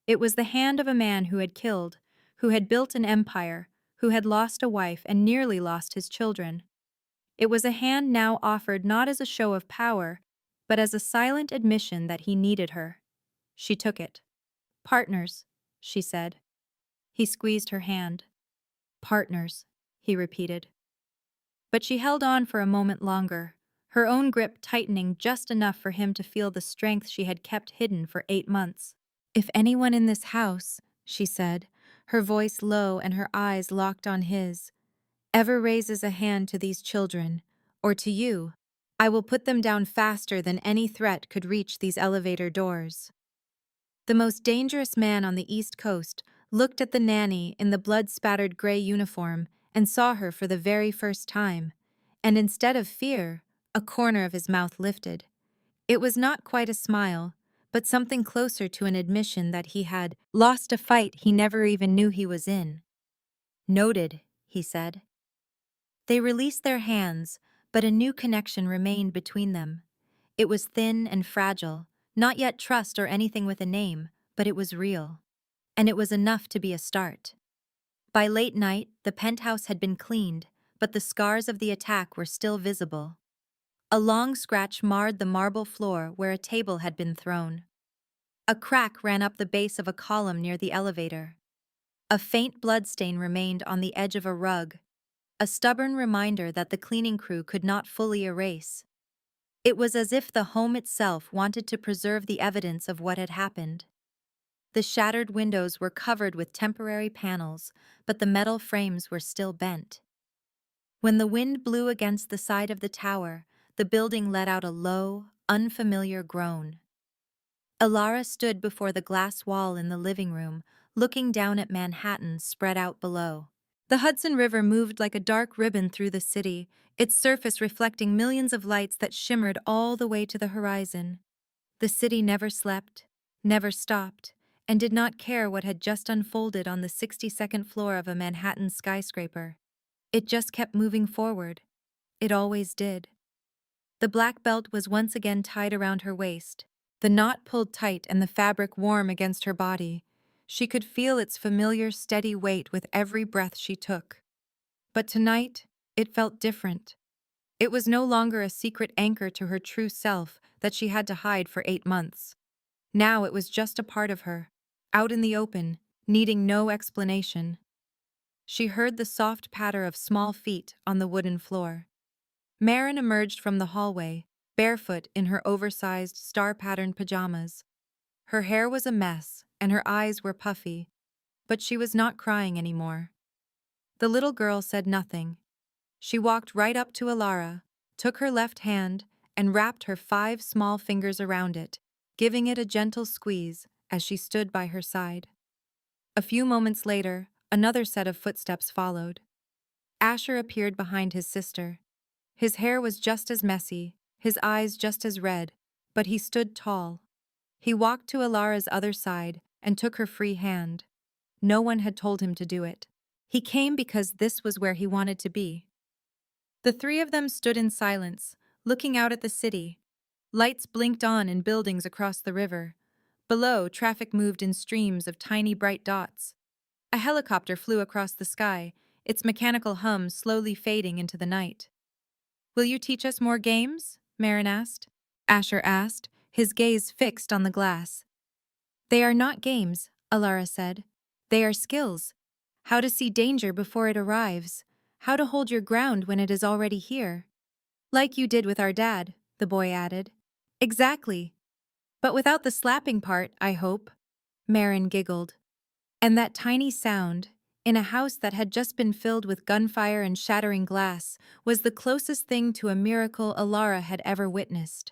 It was the hand of a man who had killed, who had built an empire, who had lost a wife and nearly lost his children. It was a hand now offered not as a show of power, but as a silent admission that he needed her. She took it. Partners, she said. He squeezed her hand. Partners, he repeated. But she held on for a moment longer, her own grip tightening just enough for him to feel the strength she had kept hidden for 8 months. If anyone in this house, she said, her voice low and her eyes locked on his, ever raises a hand to these children, or to you, I will put them down faster than any threat could reach these elevator doors. The most dangerous man on the East Coast looked at the nanny in the blood-spattered gray uniform and saw her for the very first time, and instead of fear, a corner of his mouth lifted. It was not quite a smile, but something closer to an admission that he had lost a fight he never even knew he was in. Noted, he said. They released their hands, but a new connection remained between them. It was thin and fragile, not yet trust or anything with a name, but it was real. And it was enough to be a start. By late night, the penthouse had been cleaned, but the scars of the attack were still visible. A long scratch marred the marble floor where a table had been thrown. A crack ran up the base of a column near the elevator. A faint bloodstain remained on the edge of a rug, a stubborn reminder that the cleaning crew could not fully erase. It was as if the home itself wanted to preserve the evidence of what had happened. The shattered windows were covered with temporary panels, but the metal frames were still bent. When the wind blew against the side of the tower, the building let out a low, unfamiliar groan. Alara stood before the glass wall in the living room, looking down at Manhattan spread out below. The Hudson River moved like a dark ribbon through the city, its surface reflecting millions of lights that shimmered all the way to the horizon. The city never slept, never stopped, and did not care what had just unfolded on the 62nd floor of a Manhattan skyscraper. It just kept moving forward. It always did. The black belt was once again tied around her waist, the knot pulled tight and the fabric warm against her body. She could feel its familiar, steady weight with every breath she took. But tonight, it felt different. It was no longer a secret anchor to her true self that she had to hide for 8 months. Now it was just a part of her, out in the open, needing no explanation. She heard the soft patter of small feet on the wooden floor. Marin emerged from the hallway, barefoot in her oversized, star-patterned pajamas. Her hair was a mess, and her eyes were puffy, but she was not crying anymore. The little girl said nothing. She walked right up to Alara, took her left hand, and wrapped her 5 small fingers around it, giving it a gentle squeeze as she stood by her side. A few moments later, another set of footsteps followed. Asher appeared behind his sister. His hair was just as messy, his eyes just as red, but he stood tall. He walked to Alara's other side and took her free hand. No one had told him to do it. He came because this was where he wanted to be. The 3 of them stood in silence, looking out at the city. Lights blinked on in buildings across the river. Below, traffic moved in streams of tiny bright dots. A helicopter flew across the sky, its mechanical hum slowly fading into the night. "Will you teach us more games?" Marin asked. Asher asked, his gaze fixed on the glass. "They are not games," Alara said. "They are skills. How to see danger before it arrives. How to hold your ground when it is already here." "Like you did with our dad," the boy added. "Exactly. But without the slapping part, I hope." Marin giggled. And that tiny sound, in a house that had just been filled with gunfire and shattering glass, was the closest thing to a miracle Alara had ever witnessed.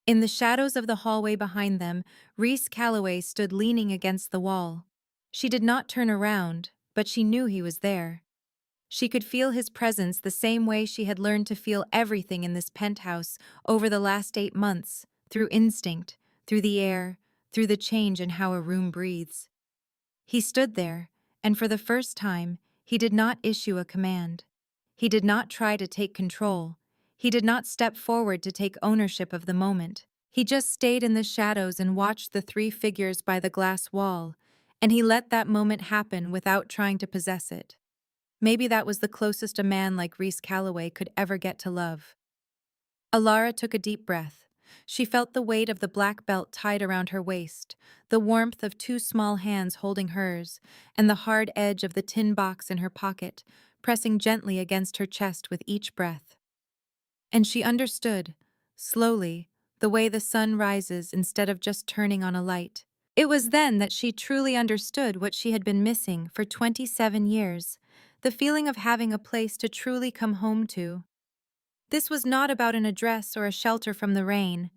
In the shadows of the hallway behind them, Reese Calloway stood leaning against the wall. She did not turn around, but she knew he was there. She could feel his presence the same way she had learned to feel everything in this penthouse over the last 8 months, through instinct, through the air, through the change in how a room breathes. He stood there, and for the first time, he did not issue a command. He did not try to take control. He did not step forward to take ownership of the moment. He just stayed in the shadows and watched the 3 figures by the glass wall, and he let that moment happen without trying to possess it. Maybe that was the closest a man like Reese Calloway could ever get to love. Alara took a deep breath. She felt the weight of the black belt tied around her waist, the warmth of 2 small hands holding hers, and the hard edge of the tin box in her pocket, pressing gently against her chest with each breath. And she understood, slowly, the way the sun rises instead of just turning on a light. It was then that she truly understood what she had been missing for 27 years, the feeling of having a place to truly come home to. This was not about an address or a shelter from the rain,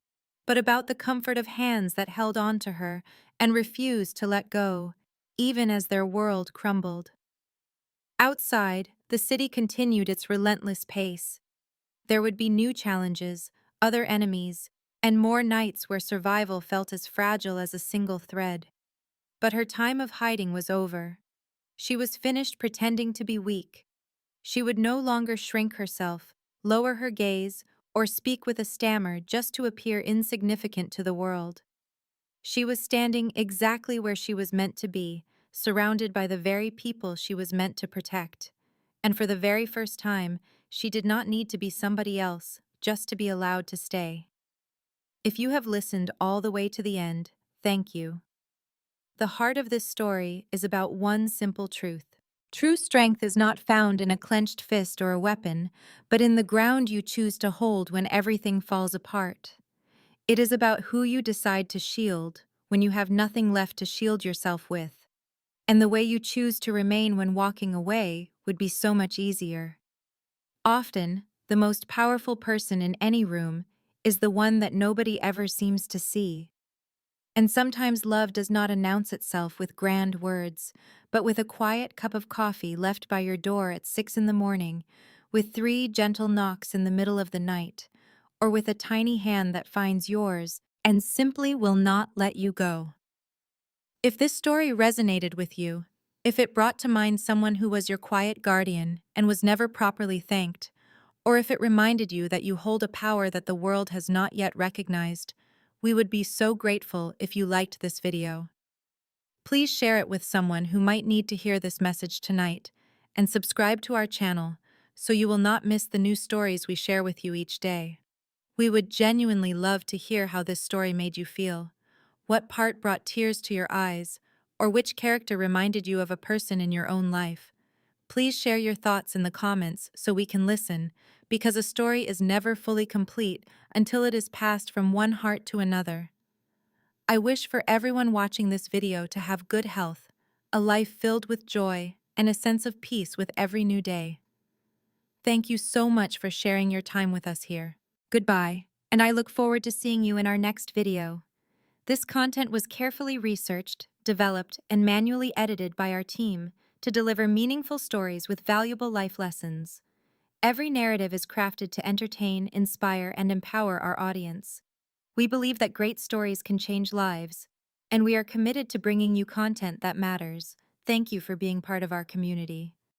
but about the comfort of hands that held on to her and refused to let go, even as their world crumbled. Outside, the city continued its relentless pace. There would be new challenges, other enemies, and more nights where survival felt as fragile as a single thread. But her time of hiding was over. She was finished pretending to be weak. She would no longer shrink herself, lower her gaze, or speak with a stammer just to appear insignificant to the world. She was standing exactly where she was meant to be, surrounded by the very people she was meant to protect. And for the very first time, she did not need to be somebody else just to be allowed to stay. If you have listened all the way to the end, thank you. The heart of this story is about one simple truth. True strength is not found in a clenched fist or a weapon, but in the ground you choose to hold when everything falls apart. It is about who you decide to shield, when you have nothing left to shield yourself with. And the way you choose to remain when walking away would be so much easier. Often, the most powerful person in any room is the one that nobody ever seems to see. And sometimes love does not announce itself with grand words, but with a quiet cup of coffee left by your door at 6 in the morning, with 3 gentle knocks in the middle of the night, or with a tiny hand that finds yours and simply will not let you go. If this story resonated with you, if it brought to mind someone who was your quiet guardian and was never properly thanked, or if it reminded you that you hold a power that the world has not yet recognized, we would be so grateful if you liked this video. Please share it with someone who might need to hear this message tonight, and subscribe to our channel so you will not miss the new stories we share with you each day. We would genuinely love to hear how this story made you feel. What part brought tears to your eyes, or which character reminded you of a person in your own life? Please share your thoughts in the comments so we can listen, because a story is never fully complete until it is passed from one heart to another. I wish for everyone watching this video to have good health, a life filled with joy, and a sense of peace with every new day. Thank you so much for sharing your time with us here. Goodbye, and I look forward to seeing you in our next video. This content was carefully researched, developed, and manually edited by our team to deliver meaningful stories with valuable life lessons. Every narrative is crafted to entertain, inspire, and empower our audience. We believe that great stories can change lives, and we are committed to bringing you content that matters. Thank you for being part of our community.